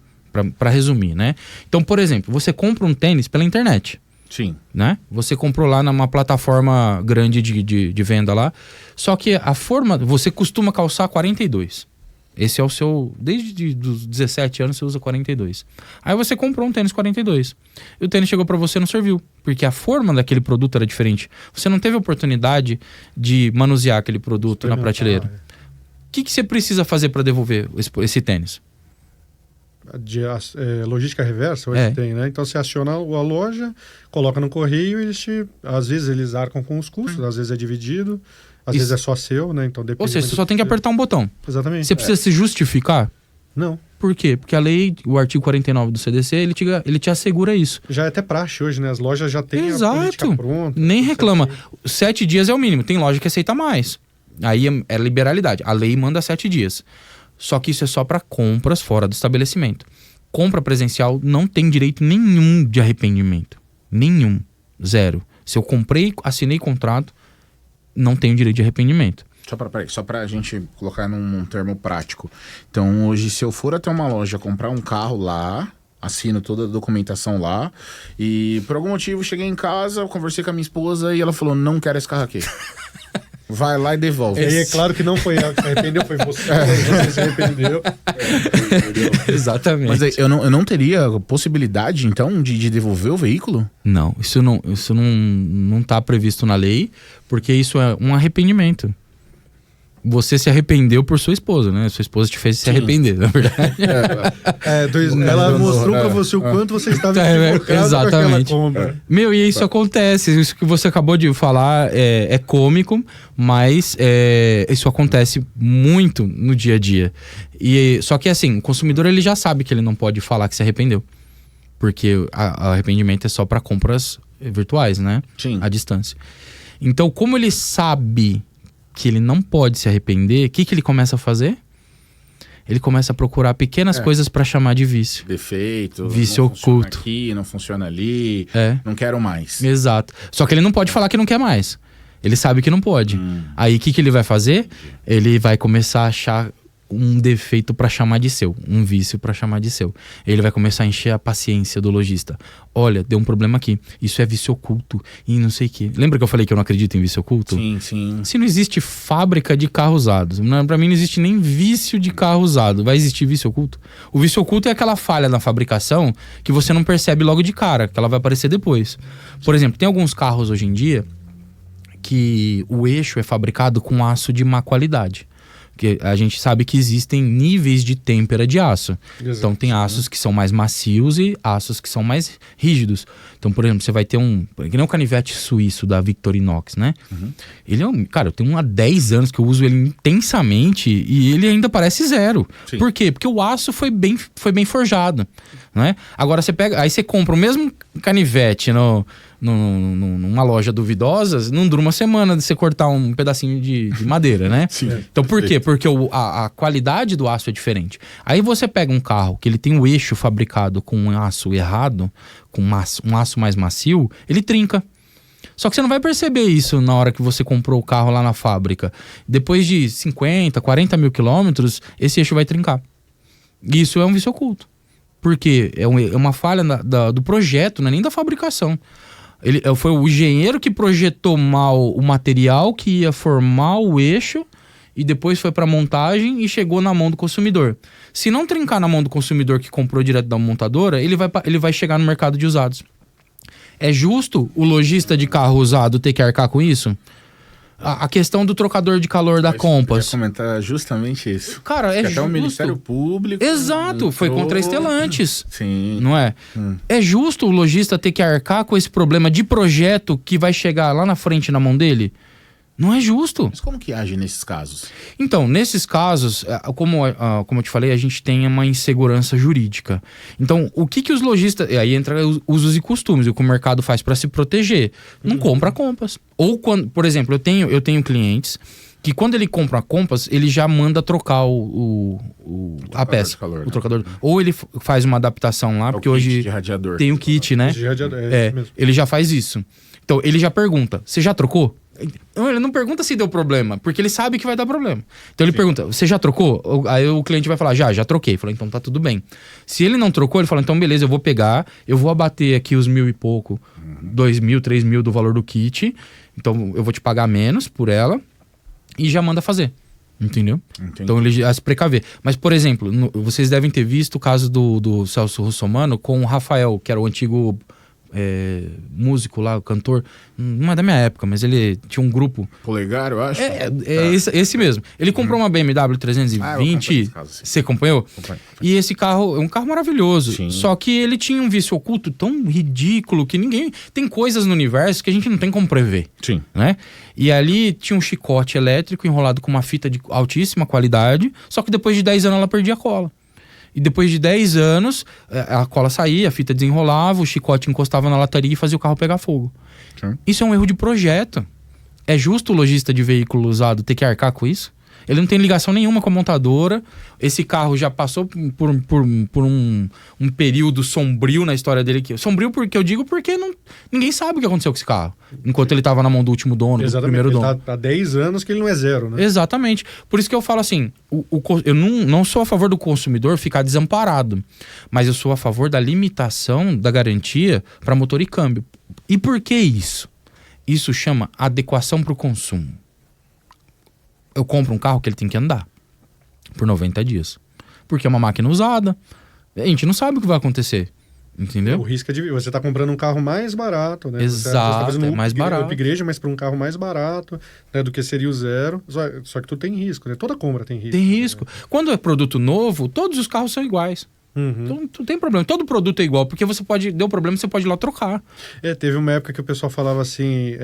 Para resumir, né? Então, por exemplo, você compra um tênis pela internet. Sim. Né? Você comprou lá numa plataforma grande de venda lá. Só que a forma... Você costuma calçar 42. Esse é o seu... Desde os 17 anos você usa 42. Aí você comprou um tênis 42. E o tênis chegou para você e não serviu. Porque a forma daquele produto era diferente. Você não teve a oportunidade de manusear aquele produto na prateleira. O que você precisa fazer para devolver esse tênis? Logística reversa hoje tem, né? Então você aciona a loja, coloca no correio e às vezes eles arcam com os custos, às vezes é dividido, às vezes é só seu, né? Então depende. Ou seja, você só tem que apertar um botão. Exatamente. Você precisa se justificar? Não. Por quê? Porque a lei, o artigo 49 do CDC, ele te assegura isso. Já é até praxe hoje, né? As lojas já têm a política pronta. Nem reclama. 7 dias é o mínimo. Tem loja que aceita mais. Aí é liberalidade. A lei manda 7 dias. Só que isso é só para compras fora do estabelecimento. Compra presencial não tem direito nenhum de arrependimento. Nenhum. 0. Se eu comprei, assinei contrato, não tenho direito de arrependimento. Só pra gente colocar num termo prático. Então, hoje, se eu for até uma loja comprar um carro lá, assino toda a documentação lá, e por algum motivo cheguei em casa, conversei com a minha esposa e ela falou, não quero esse carro aqui. Vai lá e devolve. E aí é claro que não foi ela que se arrependeu, foi você que se arrependeu. Exatamente. Mas eu não teria possibilidade, então, de devolver o veículo? Não, isso não tá previsto na lei, porque isso é um arrependimento. Você se arrependeu por sua esposa, né? Sua esposa te fez se arrepender, na verdade. Ela mostrou pra você o quanto você estava equivocado exatamente. com aquela compra. E isso acontece. Isso que você acabou de falar é cômico, mas isso acontece muito no dia a dia. Só que assim, o consumidor ele já sabe que ele não pode falar que se arrependeu. Porque o arrependimento é só para compras virtuais, né? Sim. À distância. Então, como ele sabe que ele não pode se arrepender, o que ele começa a fazer? Ele começa a procurar pequenas coisas para chamar de vício. Defeito. Vício oculto. Aqui, não funciona ali. Não quero mais. Exato. Só que ele não pode falar que não quer mais. Ele sabe que não pode. Aí o que ele vai fazer? Ele vai começar a achar um defeito para chamar de seu, um vício para chamar de seu. Ele vai começar a encher a paciência do lojista. Olha, deu um problema aqui. Isso é vício oculto e não sei o quê. Lembra que eu falei que eu não acredito em vício oculto? Sim, sim. Se não existe fábrica de carro usado, para mim não existe nem vício de carro usado. Vai existir vício oculto? O vício oculto é aquela falha na fabricação que você não percebe logo de cara, que ela vai aparecer depois. Por exemplo, tem alguns carros hoje em dia que o eixo é fabricado com aço de má qualidade. Porque a gente sabe que existem níveis de têmpera de aço. Exato. Então tem aços que são mais macios e aços que são mais rígidos. Então, por exemplo, você vai ter que nem o canivete suíço da Victorinox, né? Ele é cara, eu tenho há 10 anos que eu uso ele intensamente e ele ainda parece 0. Sim. Por quê? Porque o aço foi bem forjado. né? Agora aí você compra o mesmo canivete numa loja duvidosa, não dura uma semana de você cortar um pedacinho de madeira, né? Sim. Então por quê? Porque a qualidade do aço é diferente. Aí você pega um carro que ele tem o eixo fabricado com um aço errado, com um aço mais macio, ele trinca. Só que você não vai perceber isso na hora que você comprou o carro lá na fábrica. Depois de 50, 40 mil quilômetros, esse eixo vai trincar. E isso é um vício oculto. Porque é uma falha do projeto, não é nem da fabricação. Foi o engenheiro que projetou mal o material que ia formar o eixo e depois foi para montagem e chegou na mão do consumidor. Se não trincar na mão do consumidor que comprou direto da montadora, ele vai chegar no mercado de usados. É justo o lojista de carro usado ter que arcar com isso? A questão do trocador de calor da Compass. Eu ia comentar justamente isso. Cara, é justo. Até o Ministério Público... Exato, foi contra a Stellantis. Sim. Não é? É justo o lojista ter que arcar com esse problema de projeto que vai chegar lá na frente na mão dele? Não é justo. Mas como que age nesses casos? Então, nesses casos, como eu te falei, a gente tem uma insegurança jurídica. Então, o que os lojistas... Aí entra os usos e costumes, o que o mercado faz para se proteger. Não compra Compass. Ou, quando, por exemplo, eu tenho clientes que quando ele compra a Compass, ele já manda trocar a peça. Calor, o né? trocador. Ou ele faz uma adaptação lá, porque hoje de radiador. tem o kit, né? De radiador, isso mesmo. Ele já faz isso. Então, ele já pergunta, você já trocou? Ele não pergunta se deu problema, porque ele sabe que vai dar problema. Então ele pergunta, você já trocou? Aí o cliente vai falar, já troquei. Fala, então tá tudo bem. Se ele não trocou, ele fala, então beleza, eu vou pegar, eu vou abater aqui os 1.000 e pouco, 2.000, 3.000 do valor do kit. Então eu vou te pagar menos por ela e já manda fazer. Entendeu? Entendi. Então ele já se precaver. Mas, por exemplo, vocês devem ter visto o caso do Celso Russomano com o Rafael, que era o antigo... músico lá, o cantor, não é da minha época, mas ele tinha um grupo. Polegar, eu acho. Esse mesmo. Ele comprou uma BMW 320. Você acompanhou? E esse carro é um carro maravilhoso. Sim. Só que ele tinha um vício oculto tão ridículo que ninguém... Tem coisas no universo que a gente não tem como prever. Sim. Né? E ali tinha um chicote elétrico enrolado com uma fita de altíssima qualidade, só que depois de 10 anos ela perdia a cola. E depois de 10 anos, a cola saía, a fita desenrolava, o chicote encostava na lataria e fazia o carro pegar fogo. Sim. Isso é um erro de projeto. É justo o lojista de veículo usado ter que arcar com isso? Ele não tem ligação nenhuma com a montadora. Esse carro já passou por um período sombrio na história dele. Sombrio porque eu digo porque ninguém sabe o que aconteceu com esse carro. Enquanto ele estava na mão do último dono, do primeiro dono. Ele tá há 10 anos que ele não é zero, né? Exatamente. Por isso que eu falo assim, eu não sou a favor do consumidor ficar desamparado, mas eu sou a favor da limitação da garantia para motor e câmbio. E por que isso? Isso chama adequação para o consumo. Eu compro um carro que ele tem que andar por 90 dias. Porque é uma máquina usada. A gente não sabe o que vai acontecer. Entendeu? O risco é de... Você está comprando um carro mais barato, né? Exato, você tá mais barato. Upgrade, mas para um carro mais barato, né, do que seria o zero. Só que tu tem risco, né? Toda compra tem risco. Tem risco. Né? Quando é produto novo, todos os carros são iguais. Então não tem problema. Todo produto é igual, porque deu problema, você pode ir lá trocar. Teve uma época que o pessoal falava assim,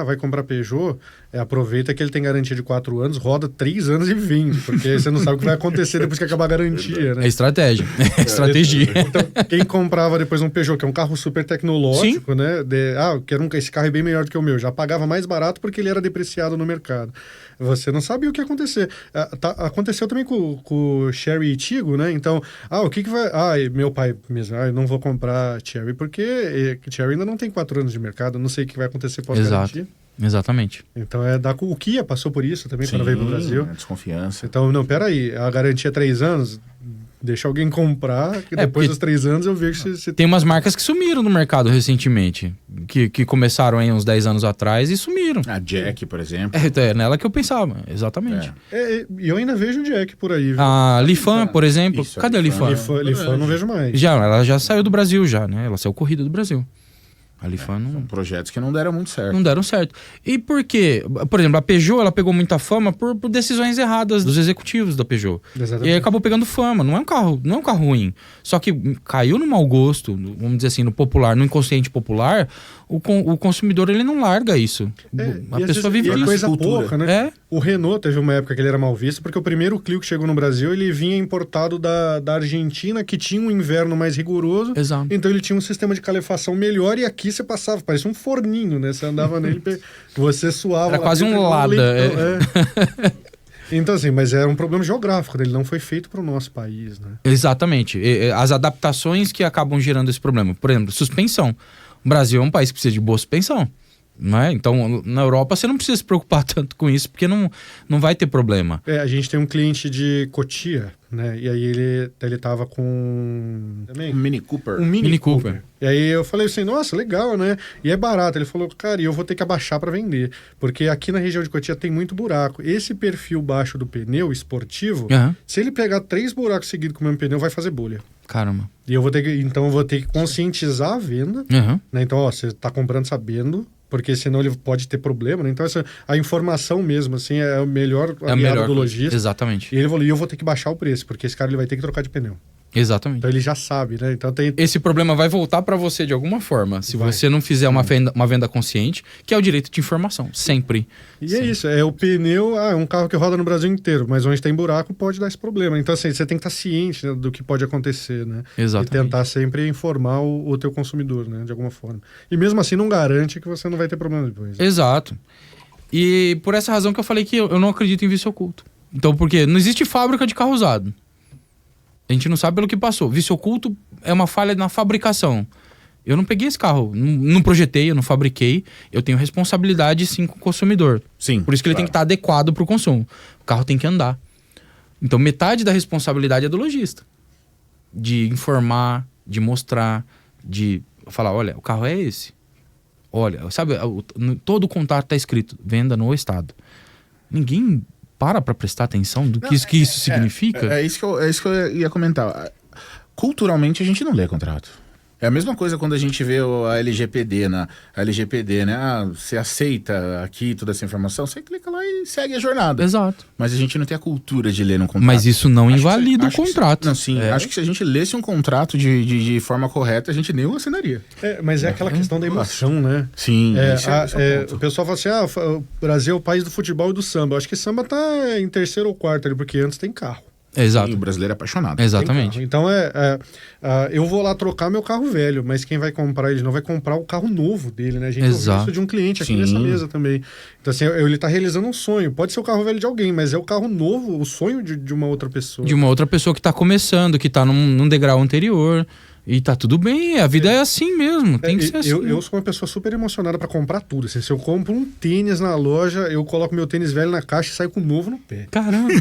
vai comprar Peugeot, aproveita que ele tem garantia de 4 anos, roda 3 anos e 20, porque você não sabe o que vai acontecer depois que acabar a garantia, né? É estratégia. Estratégia. Então, quem comprava depois um Peugeot, que é um carro super tecnológico, sim, né? Esse carro é bem melhor do que o meu, já pagava mais barato porque ele era depreciado no mercado. Você não sabia o que ia acontecer. Aconteceu também com o Chery e Tiggo, né? Então, o que vai... meu pai mesmo, eu não vou comprar Chery porque Chery ainda não tem 4 anos de mercado, eu não sei o que vai acontecer pós-garantia. Exatamente. Então, o Kia passou por isso também, quando veio pro Brasil. Desconfiança. Então, não, peraí, a garantia é 3 anos... Deixa alguém comprar, que depois dos 3 anos eu vejo se... Tem umas marcas que sumiram no mercado recentemente, que começaram aí uns 10 anos atrás e sumiram. A Jack, por exemplo. É nela que eu pensava, exatamente. E eu ainda vejo o Jack por aí. Viu? A Lifan, por exemplo. Isso, cadê a Lifan? Lifan eu não vejo mais. Ela já saiu do Brasil, né? Ela saiu corrida do Brasil. A Lifan São projetos que não deram muito certo. Não deram certo. E por quê? Por exemplo, a Peugeot, ela pegou muita fama por decisões erradas dos executivos da Peugeot. Exatamente. E aí acabou pegando fama. Não é um carro ruim. Só que caiu no mau gosto, vamos dizer assim, no popular, no inconsciente popular, o consumidor ele não larga isso. A pessoa vive disso. É coisa pouca, né? O Renault teve uma época que ele era mal visto, porque o primeiro Clio que chegou no Brasil, ele vinha importado da Argentina, que tinha um inverno mais rigoroso. Exato. Então ele tinha um sistema de calefação melhor e aqui você passava, parecia um forninho, né? Você andava nele, você suava. Era quase um Lada. Então, assim, mas era um problema geográfico, ele não foi feito para o nosso país, né? Exatamente. As adaptações que acabam gerando esse problema. Por exemplo, suspensão. O Brasil é um país que precisa de boa suspensão. Não é? Então, na Europa, você não precisa se preocupar tanto com isso, porque não vai ter problema. A gente tem um cliente de Cotia, né? E aí ele tava com... Um Mini Cooper. Um Mini Cooper. E aí eu falei assim, nossa, legal, né? E é barato. Ele falou, cara, e eu vou ter que abaixar para vender. Porque aqui na região de Cotia tem muito buraco. Esse perfil baixo do pneu esportivo, se ele pegar 3 buracos seguidos com o mesmo pneu, vai fazer bolha. Caramba. E eu vou ter que conscientizar a venda. Né? Então, você tá comprando sabendo... Porque senão ele pode ter problema, né? Então a informação mesmo, assim, é o melhor aliado do lojista. Exatamente. E ele falou, eu vou ter que baixar o preço, porque esse cara ele vai ter que trocar de pneu. Exatamente. Então ele já sabe, né? Então esse problema vai voltar para você de alguma forma, se você não fizer uma venda consciente, que é o direito de informação, sempre. E é isso, o pneu, é um carro que roda no Brasil inteiro, mas onde tem buraco pode dar esse problema. Então assim, você tem que estar ciente, né, do que pode acontecer, né? Exatamente. E tentar sempre informar o teu consumidor, né, de alguma forma. E mesmo assim não garante que você não vai ter problema depois. Né? Exato. E por essa razão que eu falei que eu não acredito em vício oculto. Então, porque não existe fábrica de carro usado. A gente não sabe pelo que passou. Vício oculto é uma falha na fabricação. Eu não peguei esse carro, não projetei, eu não fabriquei. Eu tenho responsabilidade, sim, com o consumidor. Sim. Por isso que ele tem que estar adequado para o consumo. O carro tem que andar. Então, metade da responsabilidade é do lojista. De informar, de mostrar, de falar, olha, o carro é esse. Olha, sabe, todo o contato está escrito, venda no estado. Ninguém para prestar atenção do que isso significa. É isso que eu ia comentar. Culturalmente, a gente não lê contrato. É a mesma coisa quando a gente vê a LGPD, né? Você aceita aqui toda essa informação, você clica lá e segue a jornada. Exato. Mas a gente não tem a cultura de ler um contrato. Mas isso não invalida o contrato. Acho que se a gente lesse um contrato de forma correta, a gente nem o assinaria. Mas é aquela questão da emoção, né? Sim. O pessoal fala assim, o Brasil é o país do futebol e do samba. Eu acho que samba tá em terceiro ou quarto ali, porque antes tem carro. Exato. E o brasileiro é apaixonado. Exatamente. Então eu vou lá trocar meu carro velho, mas quem vai comprar ele não vai comprar o carro novo dele, né? A gente ouviu isso de um cliente aqui nessa mesa também. Então assim, ele tá realizando um sonho. Pode ser o carro velho de alguém, mas é o carro novo, o sonho de uma outra pessoa. De uma outra pessoa que tá começando, que tá num degrau anterior. E tá tudo bem, a vida é assim mesmo, tem que ser assim. Eu sou uma pessoa super emocionada pra comprar tudo. Assim, se eu compro um tênis na loja, eu coloco meu tênis velho na caixa e saio com o novo no pé. Caramba!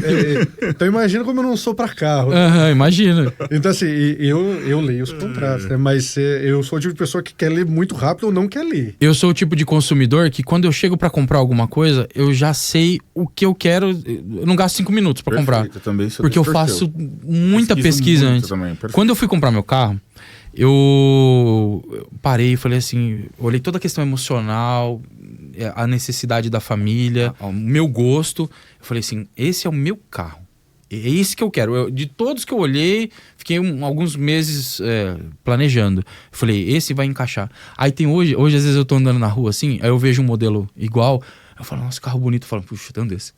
Então imagina como eu não sou pra carro. Imagina. Então assim, eu leio os contratos, né? Mas eu sou o tipo de pessoa que quer ler muito rápido ou não quer ler. Eu sou o tipo de consumidor que quando eu chego pra comprar alguma coisa, eu já sei o que eu quero. Eu não gasto 5 minutos pra comprar. Eu também sou porque eu faço muita pesquisa antes. Quando eu fui comprar meu carro, eu parei e falei assim, olhei toda a questão emocional, a necessidade da família, o meu gosto. Eu falei assim, esse é o meu carro. É esse que eu quero. De todos que eu olhei, fiquei alguns meses planejando. Eu falei, esse vai encaixar. Aí tem hoje às vezes eu tô andando na rua assim, aí eu vejo um modelo igual. Eu falo, nossa, carro bonito. Eu falo, puxa, tem um desse.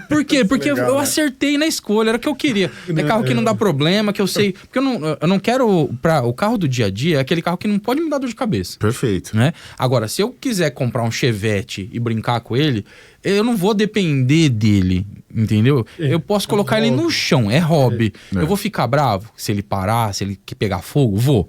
Por quê? Porque legal, eu acertei na escolha, era o que eu queria. É carro que não dá problema, que eu sei. Porque eu não quero. O carro do dia a dia é aquele carro que não pode me dar dor de cabeça. Perfeito. Né? Agora, se eu quiser comprar um Chevette e brincar com ele, eu não vou depender dele, entendeu? Eu posso colocar ele no chão, é hobby. Eu vou ficar bravo se ele parar, se ele pegar fogo, vou.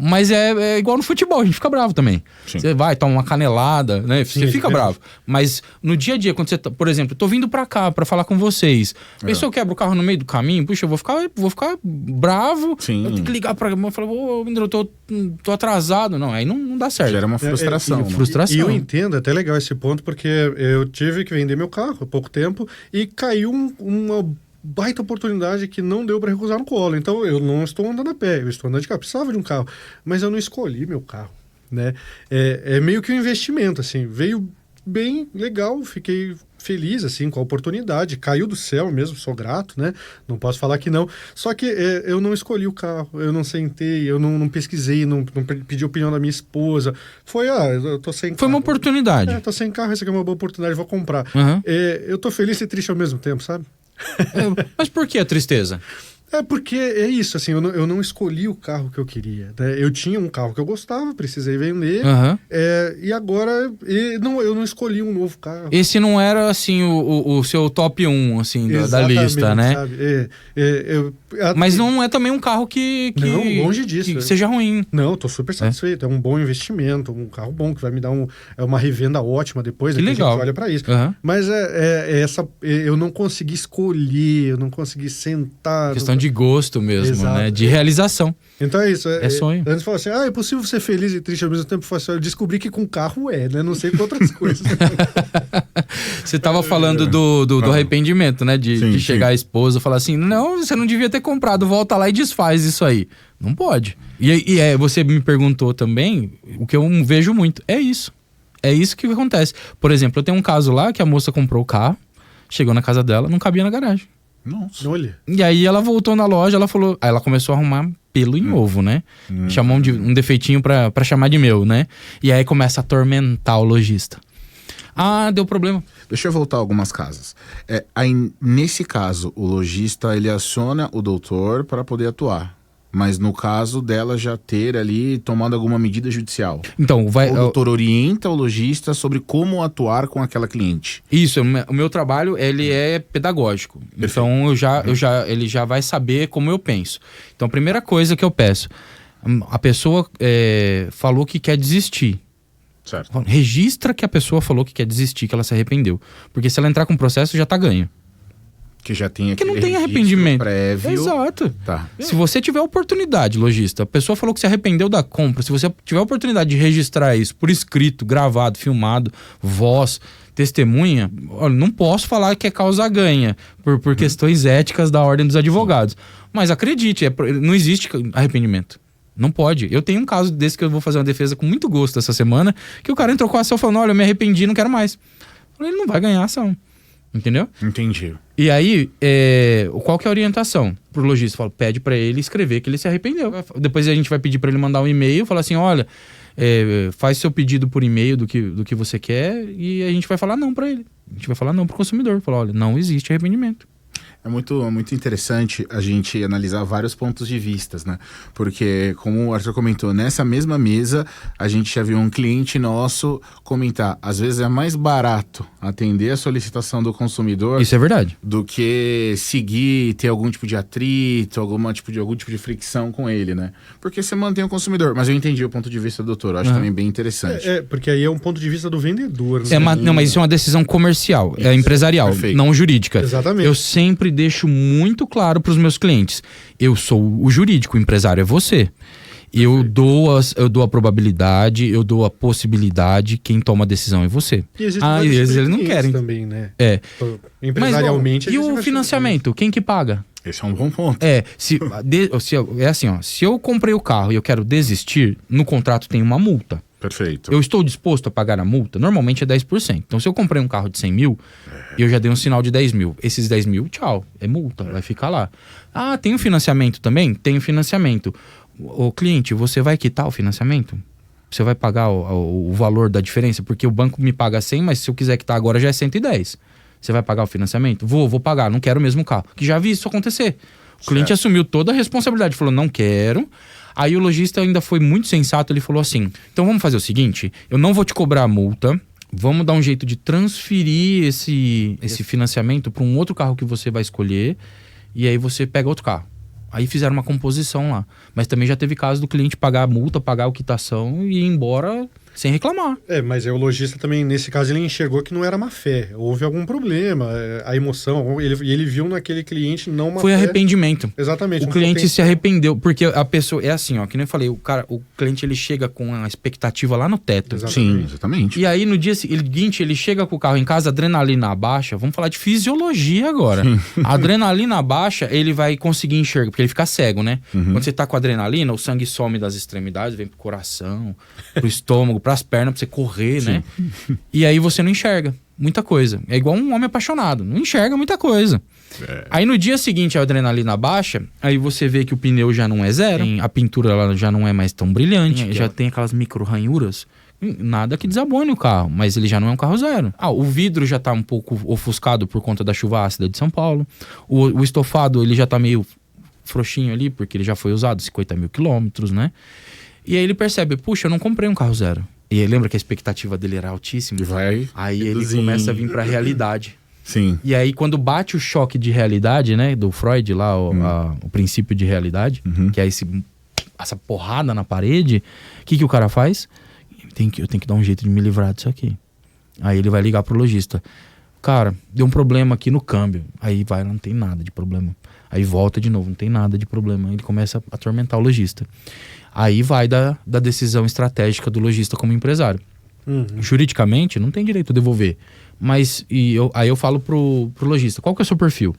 Mas é igual no futebol, a gente fica bravo também. Você vai, toma uma canelada, né? Você fica bravo. Mas no dia a dia, quando você tá, por exemplo, eu tô vindo pra cá pra falar com vocês. E se eu quebro o carro no meio do caminho, puxa, eu vou ficar bravo. Sim. Eu tenho que ligar pra mim e falar, Indra, eu tô atrasado. Não, aí não dá certo. Gera uma frustração. Frustração. E eu entendo, é até legal esse ponto, porque eu tive que vender meu carro há pouco tempo e caiu uma baita oportunidade que não deu para recusar no colo. Então eu não estou andando a pé, eu estou andando de carro. Precisava de um carro, mas eu não escolhi meu carro, né? É meio que um investimento, assim. Veio bem legal, fiquei feliz, assim, com a oportunidade. Caiu do céu mesmo, sou grato, né? Não posso falar que não. Só que eu não escolhi o carro, eu não sentei, eu não pesquisei, não pedi opinião da minha esposa. Foi, eu tô sem carro. Foi uma oportunidade. Tô sem carro, essa aqui é uma boa oportunidade, vou comprar. Eu tô feliz e triste ao mesmo tempo, sabe? Mas por que a tristeza? Porque é isso, assim, eu não escolhi o carro que eu queria, né? Eu tinha um carro que eu gostava, precisei vender, e agora eu não escolhi um novo carro. Esse não era, assim, o seu top 1, assim, da lista, né? Sabe? Mas não é também um carro que não, longe disso. Que seja ruim. Não, eu tô super satisfeito. É um bom investimento, um carro bom que vai me dar uma revenda ótima depois, que legal. A gente olha pra isso. Mas eu não consegui escolher, eu não consegui sentar... Questão de gosto mesmo, exato, né? De realização. Então é isso. É sonho. Antes falou assim, é possível ser feliz e triste ao mesmo tempo. Eu descobri que com carro né? Não sei com outras coisas. Você tava falando do arrependimento, né? De chegar a esposa e falar assim, não, você não devia ter comprado, volta lá e desfaz isso aí. Não pode. E você me perguntou também, o que eu vejo muito, é isso. É isso que acontece. Por exemplo, eu tenho um caso lá que a moça comprou o carro, chegou na casa dela, não cabia na garagem. Nossa. Olha. E aí ela voltou na loja, ela falou... Aí ela começou a arrumar pelo em ovo, né? Chamou um defeitinho pra chamar de meu, né? E aí começa a atormentar o lojista. Deu problema. Deixa eu voltar a algumas casas. Aí, nesse caso, o lojista, ele aciona o doutor para poder atuar. Mas no caso dela já ter ali tomado alguma medida judicial. Então, o doutor orienta o lojista sobre como atuar com aquela cliente. Isso, o meu trabalho, ele é pedagógico. Perfeito. Então, ele já vai saber como eu penso. Então, a primeira coisa que eu peço, a pessoa falou que quer desistir. Certo. Registra que a pessoa falou que quer desistir, que ela se arrependeu. Porque se ela entrar com o processo, já tá ganho. Que já tem aquele não tem arrependimento prévio. Exato. Tá. Se você tiver oportunidade, lojista, a pessoa falou que se arrependeu da compra, se você tiver oportunidade de registrar isso por escrito, gravado, filmado, voz, testemunha, olha, não posso falar que é causa ganha, por questões éticas da ordem dos advogados. Mas acredite, não existe arrependimento. Não pode. Eu tenho um caso desse que eu vou fazer uma defesa com muito gosto essa semana, que o cara entrou com a ação falando, olha, eu me arrependi, não quero mais. Ele não vai ganhar a ação. Entendeu? Entendi. E aí, qual que é a orientação pro lojista? Fala, pede pra ele escrever que ele se arrependeu. Depois a gente vai pedir pra ele mandar um e-mail, falar assim, olha, faz seu pedido por e-mail do que você quer, e a gente vai falar não pra ele. A gente vai falar não pro consumidor. Falar, olha, não existe arrependimento. É muito interessante a gente analisar vários pontos de vista, né? Porque, como o Arthur comentou, nessa mesma mesa, a gente já viu um cliente nosso comentar, às vezes é mais barato atender a solicitação do consumidor... Isso é verdade. ...do que seguir, ter algum tipo de atrito, algum tipo de fricção com ele, né? Porque você mantém o consumidor. Mas eu entendi o ponto de vista do doutor, eu acho também bem interessante. Porque aí é um ponto de vista do vendedor. Né? Não, mas isso é uma decisão comercial, empresarial, perfeito. Não jurídica. Exatamente. Eu sempre deixo muito claro para os meus clientes. Eu sou o jurídico, o empresário é você. Eu dou a probabilidade, eu dou a possibilidade, quem toma a decisão é você. E às vezes eles não querem. Também, né? Empresarialmente. Mas, e o financiamento? Quem que paga? Esse é um bom ponto. Se eu comprei o carro e eu quero desistir, no contrato tem uma multa. Perfeito. Eu estou disposto a pagar a multa? Normalmente é 10%. Então, se eu comprei um carro de 100 mil, eu já dei um sinal de 10 mil. Esses 10 mil, tchau, é multa, vai ficar lá. Tem o financiamento também? Tem o financiamento. O cliente, você vai quitar o financiamento? Você vai pagar o valor da diferença? Porque o banco me paga 100, mas se eu quiser quitar agora já é 110. Você vai pagar o financiamento? Vou pagar, não quero o mesmo carro. Que já vi isso acontecer. O cliente assumiu toda a responsabilidade, falou, não quero. Aí o lojista ainda foi muito sensato, ele falou assim, então vamos fazer o seguinte, eu não vou te cobrar a multa, vamos dar um jeito de transferir esse financiamento para um outro carro que você vai escolher, e aí você pega outro carro. Aí fizeram uma composição lá. Mas também já teve caso do cliente pagar a multa, pagar a quitação e ir embora sem reclamar. Mas o lojista também, nesse caso, ele enxergou que não era má fé. Houve algum problema, a emoção, ele viu naquele cliente não má Foi fé. Arrependimento. Exatamente. O cliente se arrependeu, porque a pessoa, é assim, ó, que nem eu falei, o cliente ele chega com a expectativa lá no teto. Exatamente. Sim, exatamente. E aí no dia seguinte ele chega com o carro em casa, adrenalina baixa, vamos falar de fisiologia agora. A adrenalina baixa, ele vai conseguir enxergar, porque ele fica cego, né? Quando você tá com adrenalina, o sangue some das extremidades, vem pro coração, pro estômago, pras pernas, pra você correr, né? E aí você não enxerga. muita coisa. É igual um homem apaixonado, não enxerga muita coisa. Aí no dia seguinte a adrenalina baixa, aí você vê que o pneu já não é zero, a pintura ela já não é mais tão brilhante, já tem aquelas micro ranhuras. Nada que desabone o carro, mas ele já não é um carro zero. O vidro já tá um pouco ofuscado por conta da chuva ácida de São Paulo. O estofado ele já tá meio frouxinho ali, porque ele já foi usado 50 mil quilômetros, né? E aí ele percebe, puxa, eu não comprei um carro zero. E aí lembra que a expectativa dele era altíssima? Aí ele começa a vir pra realidade. Sim. E aí quando bate o choque de realidade, né? Do Freud lá, o princípio de realidade, que é essa porrada na parede, o que o cara faz? Eu tenho que dar um jeito de me livrar disso aqui. Aí ele vai ligar pro lojista. Cara, deu um problema aqui no câmbio. Aí vai, não tem nada de problema. Aí volta de novo, não tem nada de problema. Aí ele começa a atormentar o lojista. Aí vai da decisão estratégica do lojista como empresário. Juridicamente, não tem direito a devolver. Mas aí eu falo pro lojista, qual que é o seu perfil?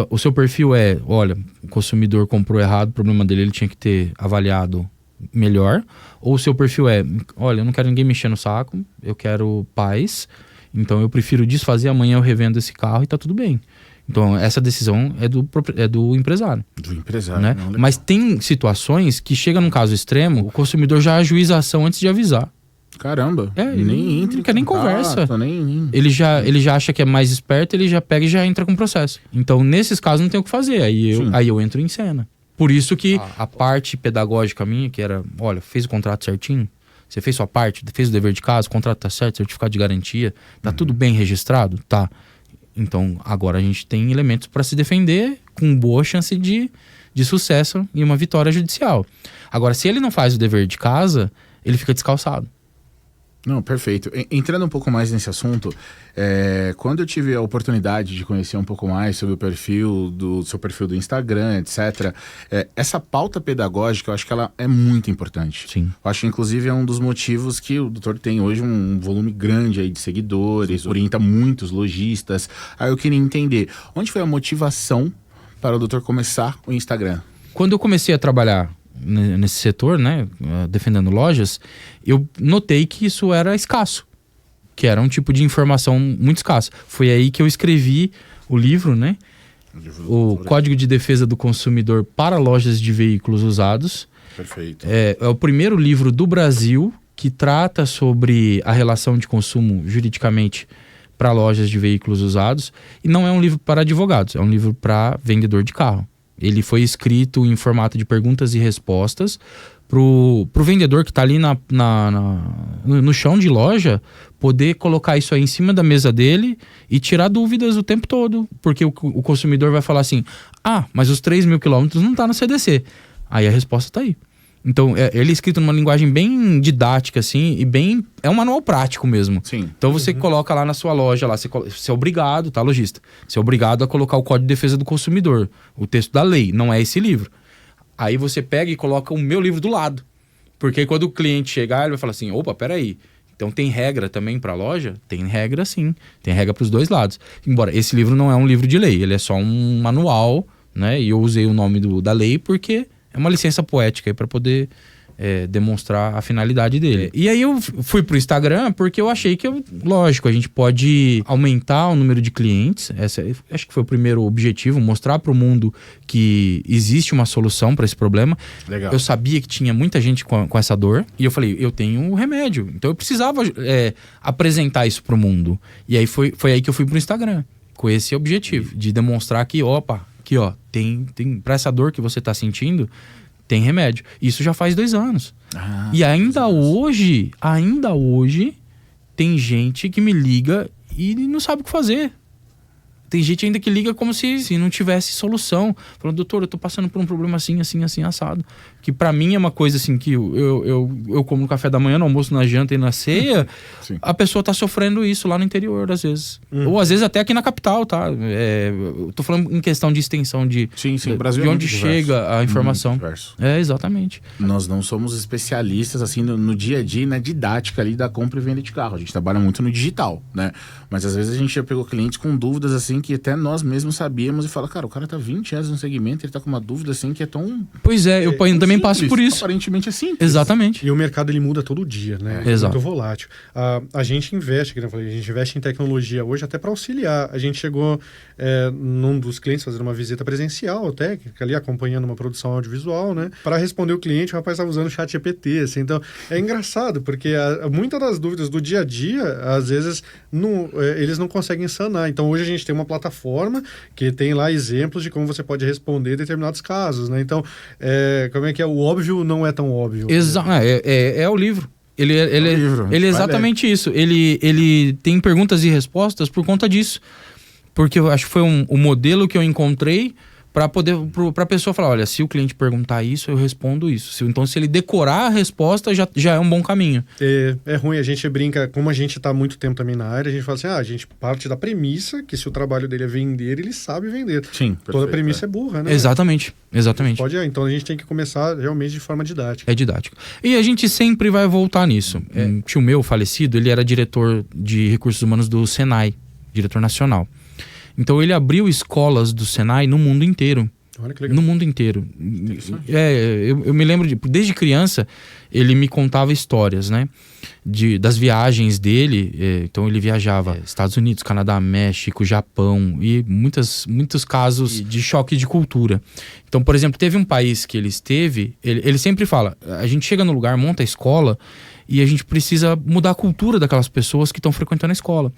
O seu perfil é, olha, o consumidor comprou errado, o problema dele ele tinha que ter avaliado melhor. Ou o seu perfil é, olha, eu não quero ninguém mexer no saco, eu quero paz, então eu prefiro desfazer, amanhã eu revendo esse carro e tá tudo bem. Então essa decisão é do empresário. Do empresário, né? Mas tem situações que chega num caso extremo, o consumidor já ajuiza a ação antes de avisar. Caramba, nem entra, não quer nem conversa. Nem... Ele já acha que é mais esperto, ele já pega e já entra com processo. Então nesses casos não tem o que fazer, aí eu entro em cena. Por isso que a parte pedagógica minha, que era, olha, fez o contrato certinho, você fez sua parte, fez o dever de casa, o contrato tá certo, certificado de garantia, tá tudo bem registrado? Tá. Então agora a gente tem elementos para se defender com boa chance de sucesso e uma vitória judicial. Agora, se ele não faz o dever de casa, ele fica descalçado. Não, perfeito. Entrando um pouco mais nesse assunto, quando eu tive a oportunidade de conhecer um pouco mais sobre o seu perfil do Instagram, etc., essa pauta pedagógica, eu acho que ela é muito importante. Sim. Eu acho, inclusive, é um dos motivos que o doutor tem hoje um volume grande aí de seguidores, orienta muitos lojistas. Aí eu queria entender, onde foi a motivação para o doutor começar o Instagram? Quando eu comecei a trabalhar nesse setor, né, defendendo lojas, eu notei que isso era escasso, que era um tipo de informação muito escasso. Foi aí que eu escrevi o livro, né, o Código de Defesa do Consumidor para Lojas de Veículos Usados. Perfeito. É o primeiro livro do Brasil que trata sobre a relação de consumo juridicamente para lojas de veículos usados, e não é um livro para advogados, é um livro para vendedor de carro. Ele foi escrito em formato de perguntas e respostas pro vendedor que está ali no chão de loja poder colocar isso aí em cima da mesa dele e tirar dúvidas o tempo todo. Porque o consumidor vai falar assim, mas os 3 mil quilômetros não tá no CDC. Aí a resposta tá aí. Então, ele é escrito numa linguagem bem didática, assim, e é um manual prático mesmo. Sim. Então, você coloca lá na sua loja, lá, você é obrigado, tá, lojista? Você é obrigado a colocar o Código de Defesa do Consumidor, o texto da lei, não é esse livro. Aí você pega e coloca o meu livro do lado. Porque quando o cliente chegar, ele vai falar assim, opa, peraí, então tem regra também para a loja? Tem regra sim, tem regra para os dois lados. Embora esse livro não é um livro de lei, ele é só um manual, né? E eu usei o nome da lei porque é uma licença poética para poder demonstrar a finalidade dele. E aí eu fui pro Instagram porque eu achei que, lógico, a gente pode aumentar o número de clientes. Acho que foi o primeiro objetivo, mostrar para o mundo que existe uma solução para esse problema. Legal. Eu sabia que tinha muita gente com essa dor e eu falei, eu tenho um remédio. Então eu precisava apresentar isso para o mundo. E aí foi aí que eu fui pro Instagram, com esse objetivo, de demonstrar que, aqui ó, tem para essa dor que você tá sentindo, tem remédio. Isso já faz 2 anos. E ainda hoje, tem gente que me liga e não sabe o que fazer. Tem gente ainda que liga como se não tivesse solução. Falando, doutor, eu tô passando por um problema assim, assado. Que pra mim é uma coisa assim que eu como no café da manhã, no almoço, na janta e na ceia. A pessoa tá sofrendo isso lá no interior, às vezes. Ou às vezes até aqui na capital, tá? Eu tô falando em questão de extensão de Brasil de onde chega a informação. Exatamente. Nós não somos especialistas assim no dia a dia, na didática ali da compra e venda de carro. A gente trabalha muito no digital, né? Mas às vezes a gente já pegou clientes com dúvidas assim que até nós mesmos sabíamos e fala, cara, o cara tá 20 anos no segmento, ele tá com uma dúvida assim que é tão... Pois é, eu também passo por isso. Aparentemente é simples. Exatamente. E o mercado ele muda todo dia, né? É Exato. muito volátil. A gente investe, que eu falei, a gente investe em tecnologia hoje até para auxiliar. A gente chegou num dos clientes fazendo uma visita presencial técnica ali, acompanhando uma produção audiovisual, né? Para responder o cliente, o rapaz estava usando o ChatGPT, assim. Então, é engraçado, porque muitas das dúvidas do dia a dia, às vezes, eles não conseguem sanar. Então, hoje a gente tem uma plataforma que tem lá exemplos de como você pode responder determinados casos, né? Então, como é que é? O óbvio não é tão óbvio. Exato. É o livro. Ele é exatamente isso. Ele tem perguntas e respostas por conta disso. Porque eu acho que foi o modelo que eu encontrei para a pessoa falar, olha, se o cliente perguntar isso, eu respondo isso. Então, se ele decorar a resposta, já é um bom caminho. É ruim, a gente brinca, como a gente está há muito tempo também na área, a gente fala assim, a gente parte da premissa que se o trabalho dele é vender, ele sabe vender. Sim, perfeito, toda premissa é burra, né? Exatamente. Então a gente tem que começar realmente de forma didática. É didático. E a gente sempre vai voltar nisso. Um tio meu falecido, ele era diretor de recursos humanos do Senai, diretor nacional. Então ele abriu escolas do Senai no mundo inteiro. Olha que legal. No mundo inteiro. Eu me lembro, desde criança, ele me contava histórias, né? Das viagens dele. Então ele viajava Estados Unidos, Canadá, México, Japão e muitos casos de choque de cultura. Então, por exemplo, teve um país que ele esteve, ele sempre fala, a gente chega no lugar, monta a escola e a gente precisa mudar a cultura daquelas pessoas que estão frequentando a escola.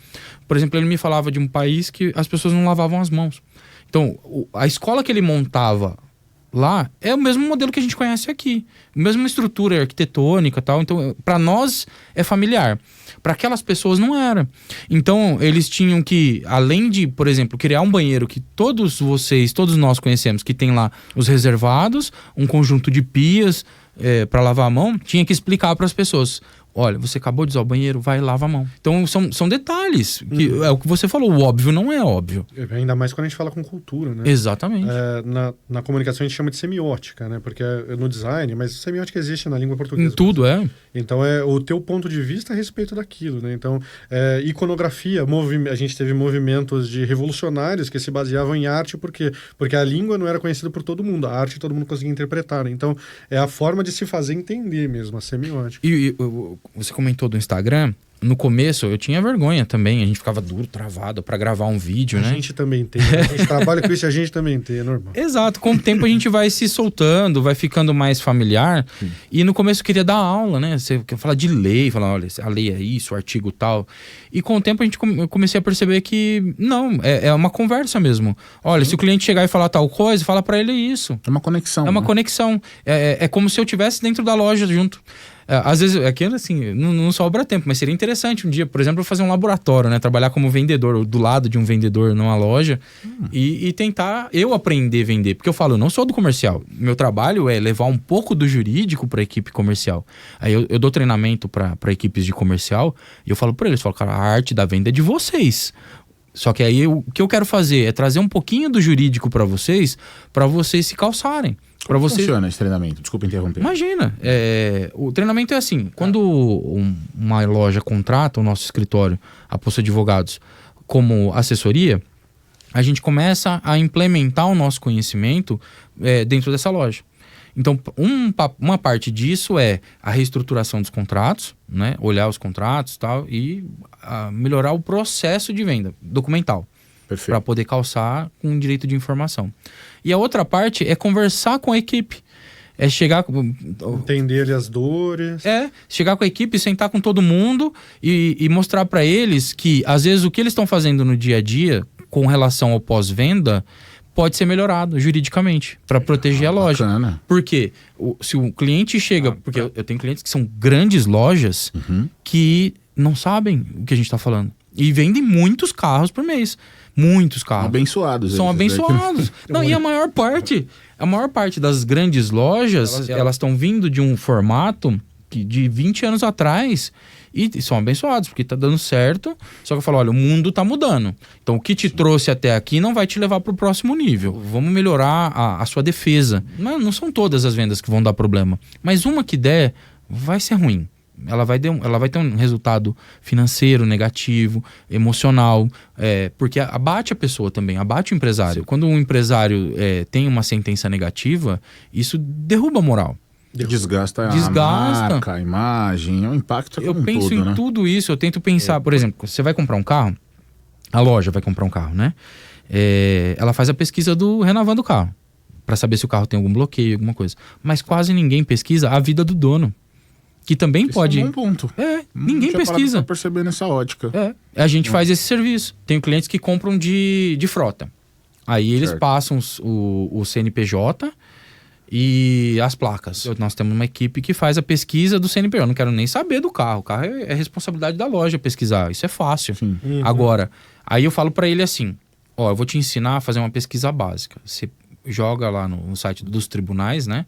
Por exemplo, ele me falava de um país que as pessoas não lavavam as mãos. Então, a escola que ele montava lá é o mesmo modelo que a gente conhece aqui. A mesma estrutura arquitetônica e tal. Então, para nós é familiar. Para aquelas pessoas não era. Então, eles tinham que, além de, por exemplo, criar um banheiro que todos nós conhecemos, que tem lá os reservados, um conjunto de pias para lavar a mão, tinha que explicar para as pessoas. Olha, você acabou de usar o banheiro, vai e lava a mão. Então, são detalhes. É o que você falou, o óbvio não é óbvio. Ainda mais quando a gente fala com cultura, né? Exatamente. Na comunicação a gente chama de semiótica, né? Porque no design, mas semiótica existe na língua portuguesa. Em tudo, Então, o teu ponto de vista a respeito daquilo, né? Então, iconografia, a gente teve movimentos de revolucionários que se baseavam em arte, porque a língua não era conhecida por todo mundo, a arte todo mundo conseguia interpretar, né? Então, é a forma de se fazer entender mesmo, a semiótica. Você comentou do Instagram. No começo, eu tinha vergonha também. A gente ficava duro, travado pra gravar um vídeo, né? A gente também tem. A gente trabalha com isso e a gente também tem, é normal. Exato. Com o tempo a gente vai se soltando, vai ficando mais familiar. Sim. E no começo eu queria dar aula, né? Você quer falar de lei, falar, olha, a lei é isso, o artigo tal. E com o tempo eu comecei a perceber que, não, é uma conversa mesmo. Olha, se o cliente chegar e falar tal coisa, fala pra ele isso. É uma conexão. É uma conexão. É como se eu estivesse dentro da loja junto. Às vezes, aqui assim, não sobra tempo, mas seria interessante um dia, por exemplo, fazer um laboratório, né? Trabalhar como vendedor, do lado de um vendedor numa loja e tentar eu aprender a vender. Porque eu falo, eu não sou do comercial. Meu trabalho é levar um pouco do jurídico para a equipe comercial. Aí eu dou treinamento para equipes de comercial e eu falo para eles, cara, a arte da venda é de vocês. Só que aí o que eu quero fazer é trazer um pouquinho do jurídico para vocês se calçarem. Como funciona esse treinamento? Desculpa interromper. Imagina, o treinamento é assim, quando uma loja contrata o nosso escritório, a Poço Advogados, como assessoria, a gente começa a implementar o nosso conhecimento dentro dessa loja. Então, uma parte disso é a reestruturação dos contratos, né? Olhar os contratos e tal, e melhorar o processo de venda documental. Para poder calçar com direito de informação. E a outra parte é conversar com a equipe. É chegar... Entender as dores. Chegar com a equipe, sentar com todo mundo e mostrar para eles que, às vezes, o que eles estão fazendo no dia a dia com relação ao pós-venda pode ser melhorado juridicamente para proteger a loja. Bacana. Porque se o cliente chega... Porque eu tenho clientes que são grandes lojas que não sabem o que a gente está falando. E vendem muitos carros por mês. Muitos carros. Abençoados. São abençoados. Não, e a maior parte das grandes lojas, elas estão vindo de um formato de 20 anos atrás e são abençoados, porque tá dando certo. Só que eu falo, olha, o mundo tá mudando. Então, o que te trouxe até aqui não vai te levar pro próximo nível. Vamos melhorar a sua defesa. Não são todas as vendas que vão dar problema. Mas uma que der, vai ser ruim. ela vai ter um resultado financeiro negativo, emocional, porque abate a pessoa também, abate o empresário. Sim. Quando um empresário tem uma sentença negativa, isso derruba a moral. Desgasta a marca, a imagem, é um impacto eu penso todo, em tudo isso, eu tento pensar, por exemplo, você vai comprar um carro, a loja vai comprar um carro, né? Ela faz a pesquisa do renovando o carro, para saber se o carro tem algum bloqueio, alguma coisa. Mas quase ninguém pesquisa a vida do dono, que também isso pode... É um bom ponto. Ninguém pesquisa. Pra perceber nessa ótica. A gente faz esse serviço. Tem clientes que compram de frota. Aí eles passam o CNPJ e as placas. Nós temos uma equipe que faz a pesquisa do CNPJ. Eu não quero nem saber do carro. O carro é responsabilidade da loja pesquisar. Isso é fácil. Agora, aí eu falo para ele assim, eu vou te ensinar a fazer uma pesquisa básica. Você joga lá no site dos tribunais, né?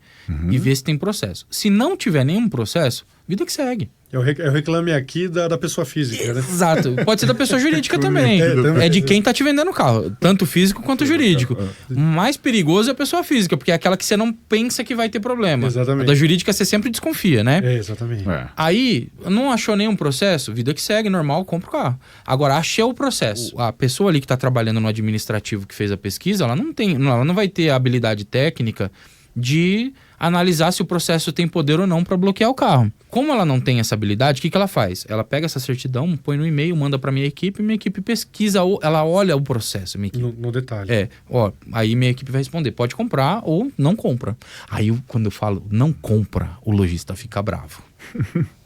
E vê se tem processo. Se não tiver nenhum processo, vida que segue. Eu reclame aqui da pessoa física, né? Exato. Pode ser da pessoa jurídica também. É de quem tá te vendendo o carro. Tanto físico quanto jurídico. Mais perigoso é a pessoa física, porque é aquela que você não pensa que vai ter problema. Exatamente. A da jurídica você sempre desconfia, né? Exatamente. Aí, não achou nenhum processo, vida que segue, normal, compra o carro. Agora, achei o processo. A pessoa ali que tá trabalhando no administrativo que fez a pesquisa, ela não vai ter a habilidade técnica de analisar se o processo tem poder ou não para bloquear o carro. Como ela não tem essa habilidade, o que ela faz? Ela pega essa certidão, põe no e-mail, manda para minha equipe pesquisa, ela olha o processo. Minha equipe. No detalhe. Aí minha equipe vai responder, pode comprar ou não compra. Aí quando eu falo não compra, o lojista fica bravo.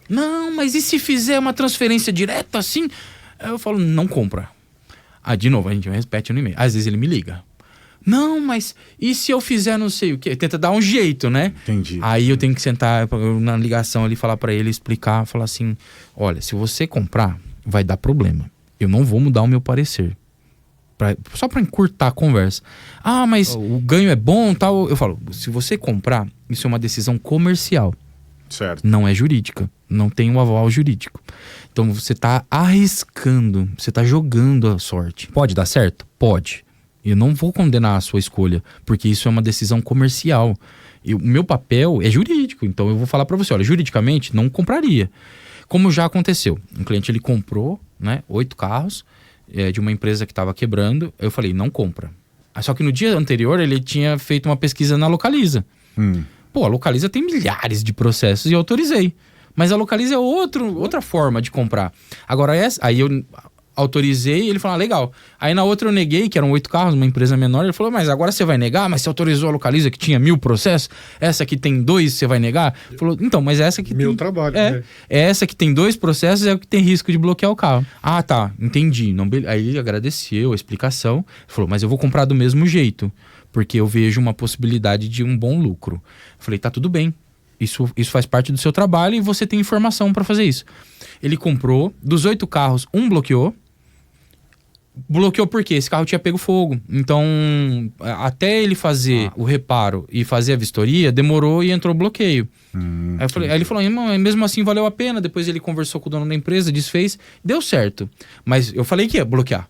Não, mas e se fizer uma transferência direta assim? Eu falo, não compra. De novo, a gente repete no e-mail. Às vezes ele me liga. Não, mas e se eu fizer não sei o quê? Tenta dar um jeito, né? Entendi. Aí eu tenho que sentar na ligação ali, falar pra ele, explicar, falar assim, olha, se você comprar, vai dar problema. Eu não vou mudar o meu parecer. Só pra encurtar a conversa. Mas o ganho é bom, tal. Eu falo, se você comprar, isso é uma decisão comercial. Certo. Não é jurídica. Não tem um aval jurídico. Então você tá arriscando, você tá jogando a sorte. Pode dar certo? Pode. Eu não vou condenar a sua escolha, porque isso é uma decisão comercial. O meu papel é jurídico, então eu vou falar para você, olha, juridicamente não compraria. Como já aconteceu, um cliente ele comprou, né, 8 carros de uma empresa que estava quebrando, eu falei, não compra. Só que no dia anterior ele tinha feito uma pesquisa na Localiza. A Localiza tem milhares de processos e eu autorizei. Mas a Localiza é outra forma de comprar. Agora, aí eu autorizei e ele falou, legal. Aí na outra eu neguei, que eram 8 carros, uma empresa menor. Ele falou, mas agora você vai negar? Mas você autorizou a Localiza que tinha 1000 processos? Essa que tem 2, você vai negar? Ele falou, então, mas essa que Meu tem... trabalho. Essa que tem 2 processos é o que tem risco de bloquear o carro. Tá, entendi. Aí ele agradeceu a explicação. Ele falou, mas eu vou comprar do mesmo jeito, porque eu vejo uma possibilidade de um bom lucro. Eu falei, tá tudo bem. Isso faz parte do seu trabalho e você tem informação para fazer isso. Ele comprou, dos 8 carros, 1 bloqueou. Bloqueou por quê? Esse carro tinha pego fogo. Então, até ele fazer o reparo e fazer a vistoria, demorou e entrou bloqueio. Aí ele falou, mesmo assim valeu a pena. Depois ele conversou com o dono da empresa, desfez, deu certo. Mas eu falei que ia bloquear.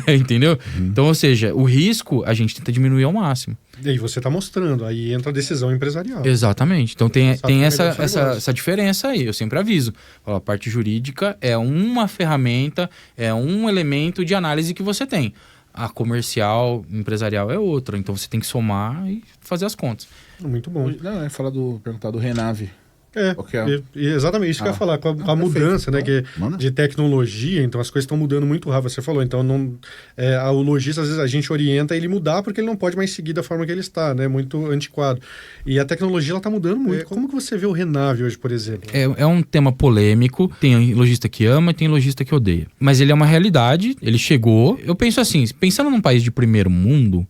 Entendeu? Então, ou seja, o risco a gente tenta diminuir ao máximo. E aí você está mostrando, aí entra a decisão empresarial. Exatamente. Então tem essa diferença aí, eu sempre aviso. A parte jurídica é uma ferramenta, é um elemento de análise que você tem. A comercial, empresarial é outra. Então você tem que somar e fazer as contas. Muito bom. Não, perguntar do Renave. Exatamente isso que eu ia falar, com a mudança, né, de tecnologia, então as coisas estão mudando muito rápido, você falou, então o lojista, às vezes a gente orienta ele mudar porque ele não pode mais seguir da forma que ele está, né, muito antiquado. E a tecnologia, ela está mudando muito. Como que você vê o Renave hoje, por exemplo? É um tema polêmico, tem lojista que ama e tem lojista que odeia. Mas ele é uma realidade, ele chegou, eu penso assim, pensando num país de primeiro mundo,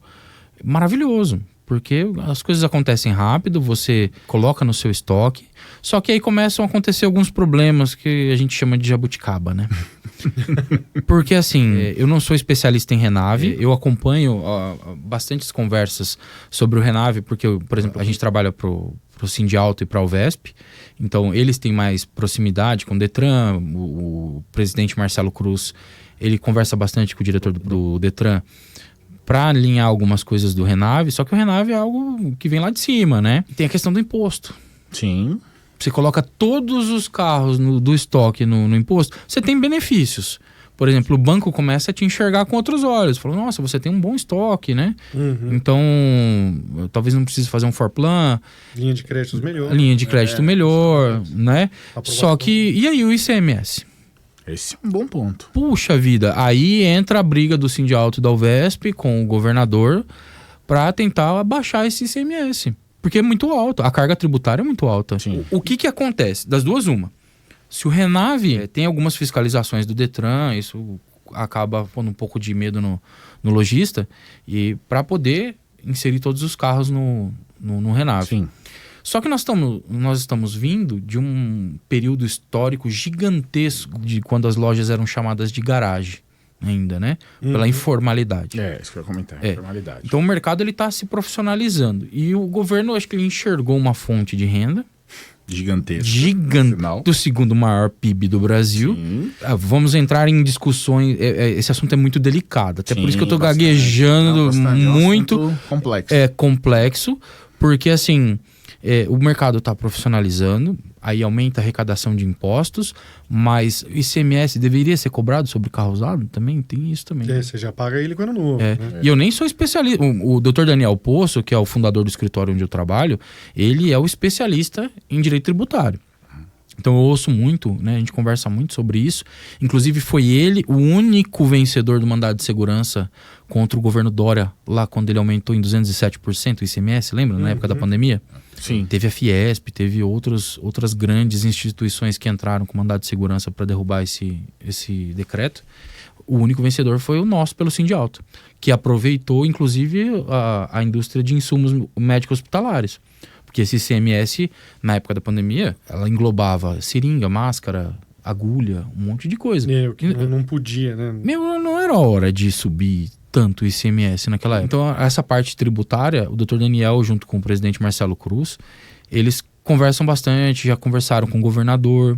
maravilhoso. Porque as coisas acontecem rápido, você coloca no seu estoque, só que aí começam a acontecer alguns problemas que a gente chama de jabuticaba, né? Porque assim, eu não sou especialista em Renave, eu acompanho bastantes conversas sobre o Renave, porque, por exemplo, a gente trabalha pro Sindialto e para o Vesp, então eles têm mais proximidade com o Detran, o presidente Marcelo Cruz, ele conversa bastante com o diretor do Detran, para alinhar algumas coisas do Renave, só que o Renave é algo que vem lá de cima, né? Tem a questão do imposto. Sim. você coloca todos os carros do estoque no imposto, você tem benefícios. Por exemplo, o banco começa a te enxergar com outros olhos. Fala, nossa, você tem um bom estoque, né? Então, talvez não precise fazer um forplan. Linha de crédito melhor. Linha de crédito melhor, né? Só que, e aí o ICMS? Esse é um bom ponto. Puxa vida, aí entra a briga do Sindialto e da UVESP com o governador para tentar abaixar esse ICMS. Porque é muito alto, a carga tributária é muito alta. Sim. O que acontece? Das duas, uma. Se o Renave tem algumas fiscalizações do Detran, isso acaba pondo um pouco de medo no lojista, e para poder inserir todos os carros no Renave. Sim. Só que nós estamos vindo de um período histórico gigantesco de quando as lojas eram chamadas de garagem ainda, né? Pela informalidade. Isso que eu ia comentar, informalidade. Então o mercado está se profissionalizando. E o governo, acho que ele enxergou uma fonte de renda gigantesca. Do segundo maior PIB do Brasil. Vamos entrar em discussões. Esse assunto é muito delicado. Até por isso que eu estou gaguejando muito. É um complexo. É complexo, porque assim, o mercado está profissionalizando, aí aumenta a arrecadação de impostos, mas o ICMS deveria ser cobrado sobre carro usado também? Tem isso também. Você já paga ele quando novo. Né? E eu nem sou especialista. O Dr. Daniel Poço, que é o fundador do escritório onde eu trabalho, ele é o especialista em direito tributário. Então eu ouço muito, né? A gente conversa muito sobre isso. Inclusive foi ele o único vencedor do mandado de segurança contra o governo Dória, lá quando ele aumentou em 207% o ICMS, lembra? Na época da pandemia? Sim. Teve a Fiesp, teve outras grandes instituições que entraram com mandado de segurança para derrubar esse decreto. O único vencedor foi o nosso, pelo Sindialto, que aproveitou, inclusive, a indústria de insumos médicos hospitalares. Porque esse ICMS, na época da pandemia, ela englobava seringa, máscara, agulha, um monte de coisa. Não podia, né? Não era hora de subir tanto o ICMS naquela época. Então, essa parte tributária, o Dr. Daniel, junto com o presidente Marcelo Cruz, eles conversam bastante, já conversaram com o governador,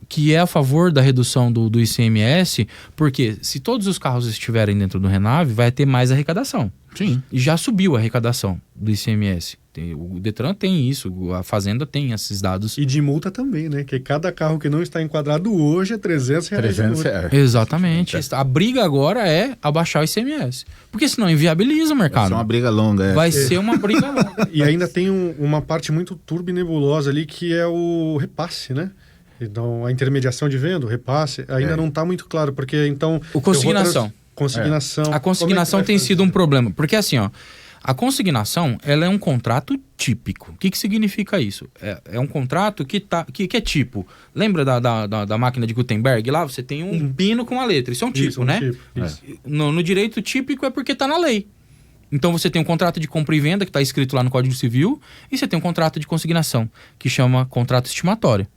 que é a favor da redução do ICMS, porque se todos os carros estiverem dentro do Renave, vai ter mais arrecadação. Sim. E já subiu a arrecadação do ICMS. O Detran tem isso, a Fazenda tem esses dados. E de multa também, né? Que cada carro que não está enquadrado hoje é R$300. 300 reais. Exatamente. A briga agora é abaixar o ICMS. Porque senão inviabiliza o mercado. Vai ser uma briga longa. Vai ser uma briga longa. E ainda tem uma parte muito turva e nebulosa ali, que é o repasse, né? Então, a intermediação de venda, o repasse, ainda não está muito claro, porque então... O consignação. Consignação. A consignação tem sido um problema. Porque assim, ó, a consignação, ela é um contrato típico. O que significa isso? É um contrato que é tipo... Lembra da máquina de Gutenberg? Lá você tem um pino com uma letra. Isso é um tipo, né? No direito típico é porque está na lei. Então você tem um contrato de compra e venda, que está escrito lá no Código Civil, e você tem um contrato de consignação, que chama contrato estimatório.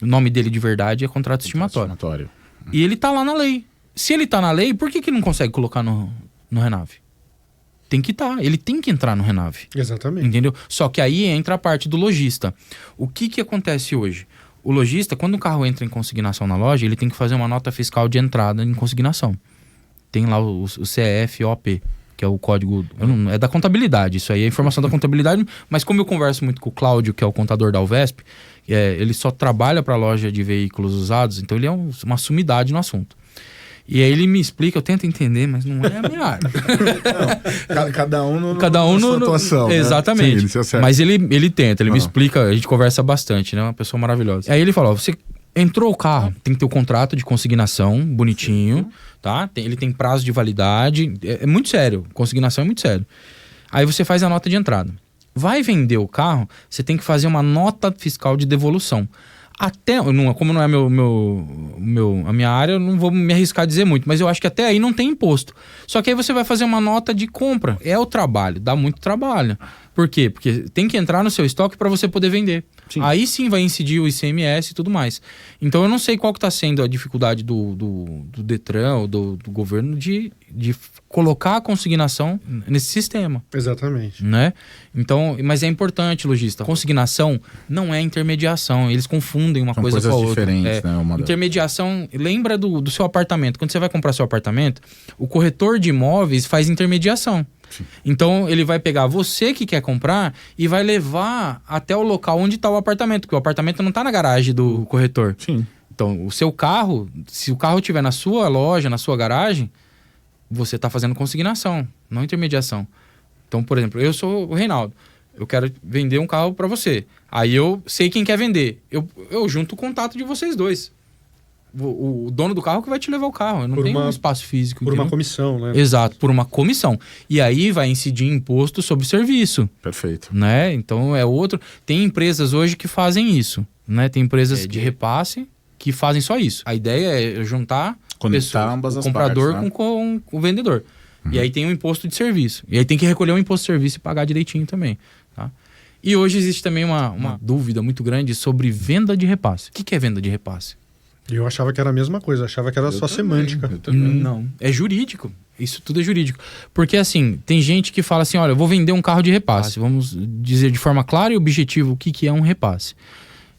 O nome dele de verdade é contrato estimatório. E ele está lá na lei. Se ele está na lei, por que não consegue colocar no Renave? Tem que estar. Ele tem que entrar no Renave. Exatamente. Entendeu? Só que aí entra a parte do lojista. O que acontece hoje? O lojista, quando o carro entra em consignação na loja, ele tem que fazer uma nota fiscal de entrada em consignação. Tem lá o CFOP, que é o código... é da contabilidade, isso aí é informação da contabilidade, mas como eu converso muito com o Cláudio, que é o contador da UVESP, ele só trabalha para a loja de veículos usados, então ele é uma sumidade no assunto. E aí ele me explica, eu tento entender, mas não é a minha área. Cada um na sua atuação. Exatamente. Né? Sim, mas ele tenta, ele me explica, a gente conversa bastante, né? Uma pessoa maravilhosa. Aí ele fala, você entrou o carro, tem que ter o contrato de consignação, bonitinho, tá? Ele tem prazo de validade, é muito sério, consignação é muito sério. Aí você faz a nota de entrada. Vai vender o carro, você tem que fazer uma nota fiscal de devolução. Como não é a minha área, eu não vou me arriscar a dizer muito, mas eu acho que até aí não tem imposto. Só que aí você vai fazer uma nota de compra. É o trabalho, dá muito trabalho. Por quê? Porque tem que entrar no seu estoque para você poder vender. Sim. Aí sim vai incidir o ICMS e tudo mais. Então eu não sei qual que está sendo a dificuldade do Detran ou do governo de colocar a consignação nesse sistema. Exatamente. Né? Então, mas é importante, lojista. Consignação não é intermediação. Eles confundem uma coisa com a outra. Diferentes, né? Intermediação, lembra do seu apartamento. Quando você vai comprar seu apartamento, o corretor de imóveis faz intermediação. Sim. Então, ele vai pegar você que quer comprar e vai levar até o local onde está o apartamento, porque o apartamento não está na garagem do corretor. Sim. Então, o seu carro, se o carro estiver na sua loja, na sua garagem, você está fazendo consignação, não intermediação. Então, por exemplo, eu sou o Reinaldo. Eu quero vender um carro para você. Aí eu sei quem quer vender. Eu junto o contato de vocês dois. O dono do carro que vai te levar o carro. Eu não tenho um espaço físico. Por uma comissão, né? Exato, por uma comissão. E aí vai incidir imposto sobre serviço. Perfeito. Né? Então é outro... Tem empresas hoje que fazem isso. Né? Tem empresas de repasse que fazem só isso. A ideia é juntar ambas o comprador partes, né? com o vendedor. E aí tem o imposto de serviço. E aí tem que recolher o imposto de serviço e pagar direitinho também. Tá? E hoje existe também uma dúvida muito grande sobre venda de repasse. O que é venda de repasse? Eu achava que era a mesma coisa, achava que era só semântica. Não, é jurídico. Isso tudo é jurídico. Porque assim, tem gente que fala assim, olha, eu vou vender um carro de repasse. Vamos dizer de forma clara e objetiva o que é um repasse.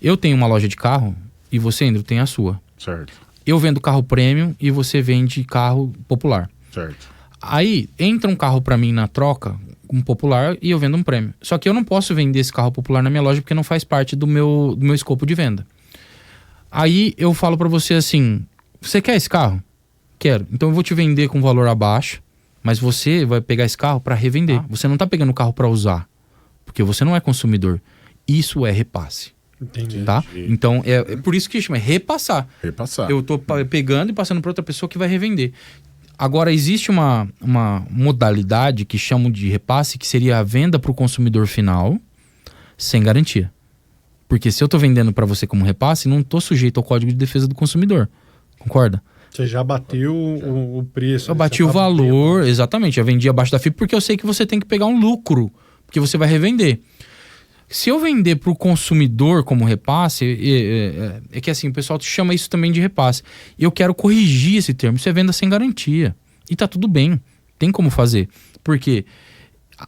Eu tenho uma loja de carro e você, Andrew, tem a sua. Certo. Eu vendo carro premium e você vende carro popular. Certo. Aí entra um carro para mim na troca, um popular, e eu vendo um prêmio. Só que eu não posso vender esse carro popular na minha loja porque não faz parte do meu escopo de venda. Aí eu falo para você assim, você quer esse carro? Quero. Então eu vou te vender com valor abaixo, mas você vai pegar esse carro para revender. Você não tá pegando o carro para usar, porque você não é consumidor. Isso é repasse. Entendi. Tá? Então é por isso que chama repassar. Repassar. Eu tô pegando e passando para outra pessoa que vai revender. Agora, existe uma modalidade que chamam de repasse, que seria a venda para o consumidor final, sem garantia. Porque se eu estou vendendo para você como repasse, não estou sujeito ao Código de Defesa do Consumidor. Concorda? Você já bateu o preço. Eu bati o valor, exatamente. Eu vendi abaixo da FIP porque eu sei que você tem que pegar um lucro, porque você vai revender. Se eu vender para o consumidor como repasse, é que assim, o pessoal chama isso também de repasse. Eu quero corrigir esse termo. Isso é venda sem garantia. E tá tudo bem. Tem como fazer. Porque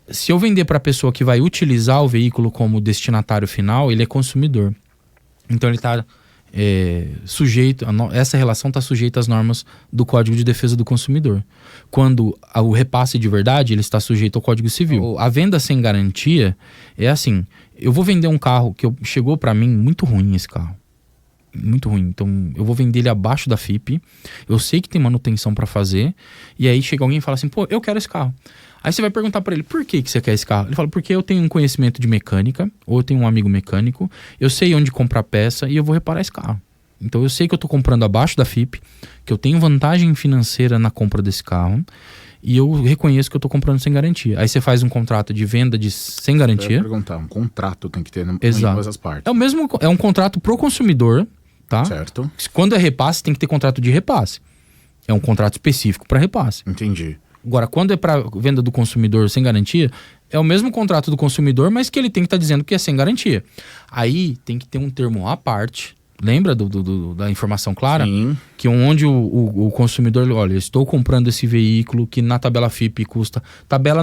se eu vender para a pessoa que vai utilizar o veículo como destinatário final, ele é consumidor. Então ele está sujeito... Essa relação está sujeita às normas do Código de Defesa do Consumidor. Quando o repasse de verdade, ele está sujeito ao Código Civil. A venda sem garantia é assim... Eu vou vender um carro que chegou para mim muito ruim esse carro. Muito ruim. Então, eu vou vender ele abaixo da FIP. Eu sei que tem manutenção para fazer. E aí chega alguém e fala assim, pô, eu quero esse carro. Aí você vai perguntar para ele, por que você quer esse carro? Ele fala, porque eu tenho um conhecimento de mecânica, ou eu tenho um amigo mecânico, eu sei onde comprar peça e eu vou reparar esse carro. Então, eu sei que eu tô comprando abaixo da FIP, que eu tenho vantagem financeira na compra desse carro, e eu reconheço que eu tô comprando sem garantia. Aí você faz um contrato de venda sem garantia. Eu ia perguntar, um contrato tem que ter em ambas as partes. É um contrato pro consumidor, tá? Certo. Quando é repasse, tem que ter contrato de repasse. É um contrato específico para repasse. Entendi. Agora, quando é para venda do consumidor sem garantia, é o mesmo contrato do consumidor, mas que ele tem que estar dizendo que é sem garantia. Aí tem que ter um termo à parte. Lembra da informação clara? Sim. Que onde o consumidor, olha, eu estou comprando esse veículo que na tabela FIP custa... Tabela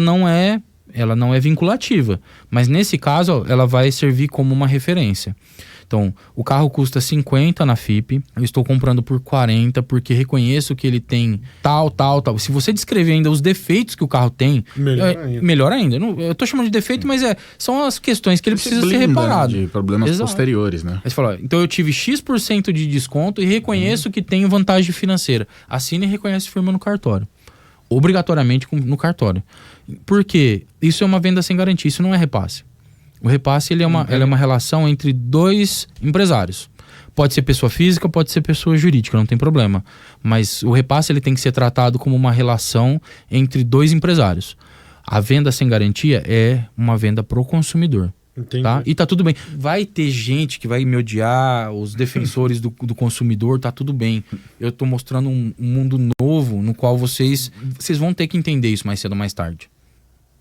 ela não é vinculativa, mas nesse caso ela vai servir como uma referência. Então, o carro custa 50 na FIP, eu estou comprando por 40 porque reconheço que ele tem tal. Se você descrever ainda os defeitos que o carro tem, melhor ainda. Eu estou chamando de defeito, mas são as questões que ele precisa ser reparado. De problemas posteriores, né? Aí você fala, então eu tive X% de desconto e reconheço que tenho vantagem financeira. Assina e reconhece firma no cartório. Obrigatoriamente no cartório. Por quê? Isso é uma venda sem garantia, isso não é repasse. O repasse ele é uma relação entre dois empresários. Pode ser pessoa física, pode ser pessoa jurídica, não tem problema. Mas o repasse ele tem que ser tratado como uma relação entre dois empresários. A venda sem garantia é uma venda pro consumidor. Entendi. Tá? E tá tudo bem. Vai ter gente que vai me odiar, os defensores do consumidor, tá tudo bem. Eu tô mostrando um mundo novo no qual vocês vão ter que entender isso mais cedo ou mais tarde.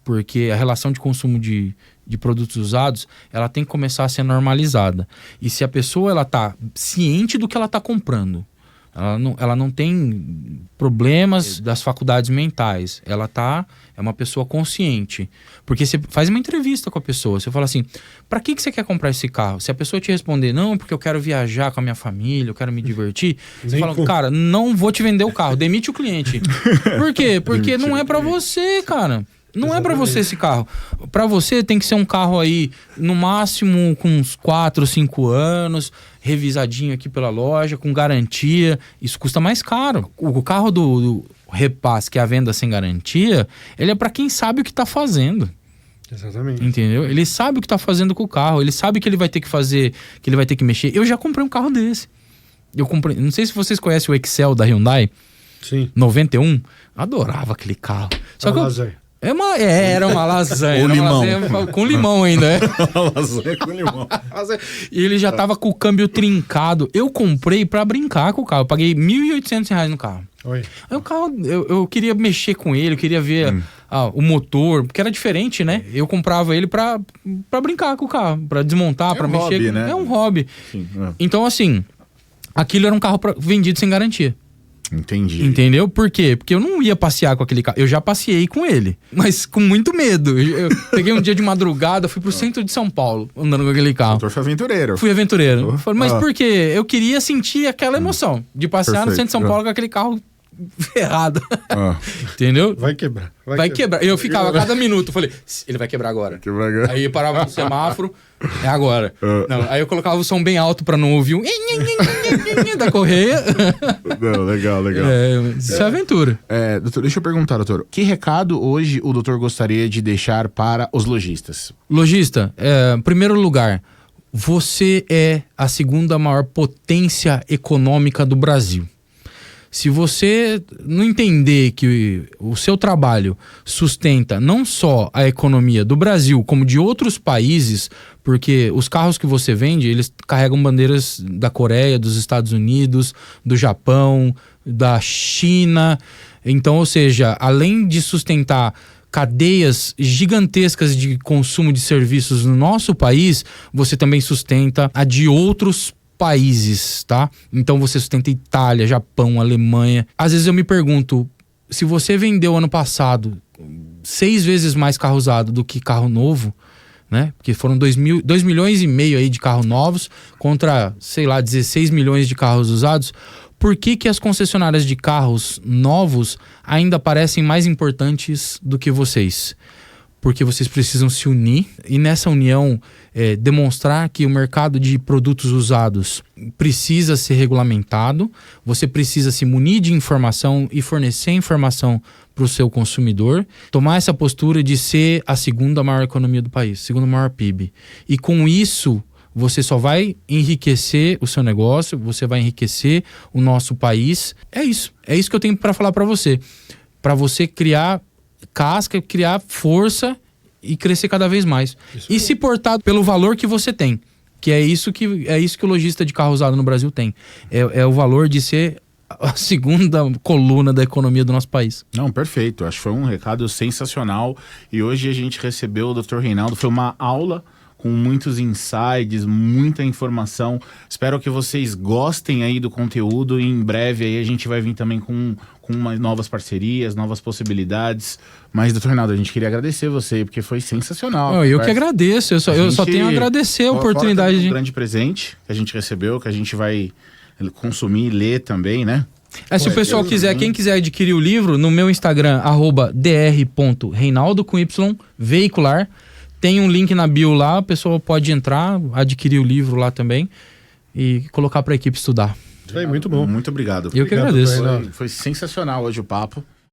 Porque a relação de consumo de produtos usados, ela tem que começar a ser normalizada. E se a pessoa ela tá ciente do que ela tá comprando, ela não tem problemas das faculdades mentais, é uma pessoa consciente. Porque você faz uma entrevista com a pessoa, você fala assim, para que você quer comprar esse carro? Se a pessoa te responder, não, porque eu quero viajar com a minha família, eu quero me divertir, você fala, cara, não vou te vender o carro, demite o cliente. Por quê? Porque não é para você, cara. Não é para você esse carro. Para você tem que ser um carro aí, no máximo com uns 4 ou 5 anos, revisadinho aqui pela loja, com garantia. Isso custa mais caro. O carro do repasse, que é a venda sem garantia, ele é para quem sabe o que tá fazendo. Exatamente. Entendeu? Ele sabe o que tá fazendo com o carro, ele sabe que ele vai ter que fazer, que ele vai ter que mexer. Eu já comprei um carro desse. Eu comprei, não sei se vocês conhecem o Excel da Hyundai. Sim. 91. Adorava aquele carro. Só que era uma lasanha. Com limão. Lasanha, com limão ainda, é. Lasanha com limão. E ele já tava com o câmbio trincado. Eu comprei pra brincar com o carro. Eu paguei R$1.800 no carro. Oi. Aí o carro, eu queria mexer com ele, eu queria ver o motor, porque era diferente, né? Eu comprava ele pra brincar com o carro, pra desmontar, pra mexer. Hobby, né? É um hobby. Sim, Então, assim, aquilo era um carro vendido sem garantia. Entendi. Entendeu? Por quê? Porque eu não ia passear com aquele carro. Eu já passeei com ele, mas com muito medo. Eu peguei um dia de madrugada, fui pro centro de São Paulo, andando com aquele carro. O doutor foi aventureiro. Fui aventureiro. Falei, mas por quê? Eu queria sentir aquela emoção de passear no centro de São Paulo com aquele carro ferrado. Entendeu? Vai quebrar. Vai quebrar. Eu ficava a cada minuto, falei, ele vai quebrar agora. Aí eu parava no semáforo, é agora. Não, aí eu colocava o som bem alto pra não ouvir da correia. Não, legal. Isso é aventura. Doutor, deixa eu perguntar, doutor. Que recado hoje o doutor gostaria de deixar para os lojistas? Lojista, em primeiro lugar, você é a segunda maior potência econômica do Brasil. Se você não entender que o seu trabalho sustenta não só a economia do Brasil, como de outros países, porque os carros que você vende, eles carregam bandeiras da Coreia, dos Estados Unidos, do Japão, da China. Então, ou seja, além de sustentar cadeias gigantescas de consumo de serviços no nosso país, você também sustenta a de outros países, tá? Então você sustenta Itália, Japão, Alemanha. Às vezes eu me pergunto, se você vendeu ano passado 6 vezes mais carro usado do que carro novo, né? Porque foram 2 milhões e meio aí de carros novos contra, sei lá, 16 milhões de carros usados. Por que as concessionárias de carros novos ainda parecem mais importantes do que vocês? Porque vocês precisam se unir e nessa união demonstrar que o mercado de produtos usados precisa ser regulamentado, você precisa se munir de informação e fornecer informação para o seu consumidor, tomar essa postura de ser a segunda maior economia do país, segundo maior PIB. E com isso, você só vai enriquecer o seu negócio, você vai enriquecer o nosso país. É isso que eu tenho para falar para você. Para você criar casca, criar força e crescer cada vez mais. E se portar pelo valor que você tem. Que é isso que o lojista de carro usado no Brasil tem. É o valor de ser a segunda coluna da economia do nosso país. Não, perfeito. Acho que foi um recado sensacional. E hoje a gente recebeu o Dr. Reinaldo. Foi uma aula com muitos insights, muita informação. Espero que vocês gostem aí do conteúdo. E em breve aí a gente vai vir também com novas parcerias, novas possibilidades. Mas, doutor Reinaldo, a gente queria agradecer você, porque foi sensacional. Eu que agradeço, eu só tenho a agradecer a oportunidade. Um grande presente que a gente recebeu, que a gente vai consumir e ler também, né? Se o pessoal quiser, quem quiser adquirir o livro, no meu Instagram, @dr.reinaldo com Y, veicular. Tem um link na bio lá, a pessoa pode entrar, adquirir o livro lá também e colocar para a equipe estudar. Isso aí, muito bom. Muito obrigado. Eu que agradeço. Foi sensacional hoje o papo.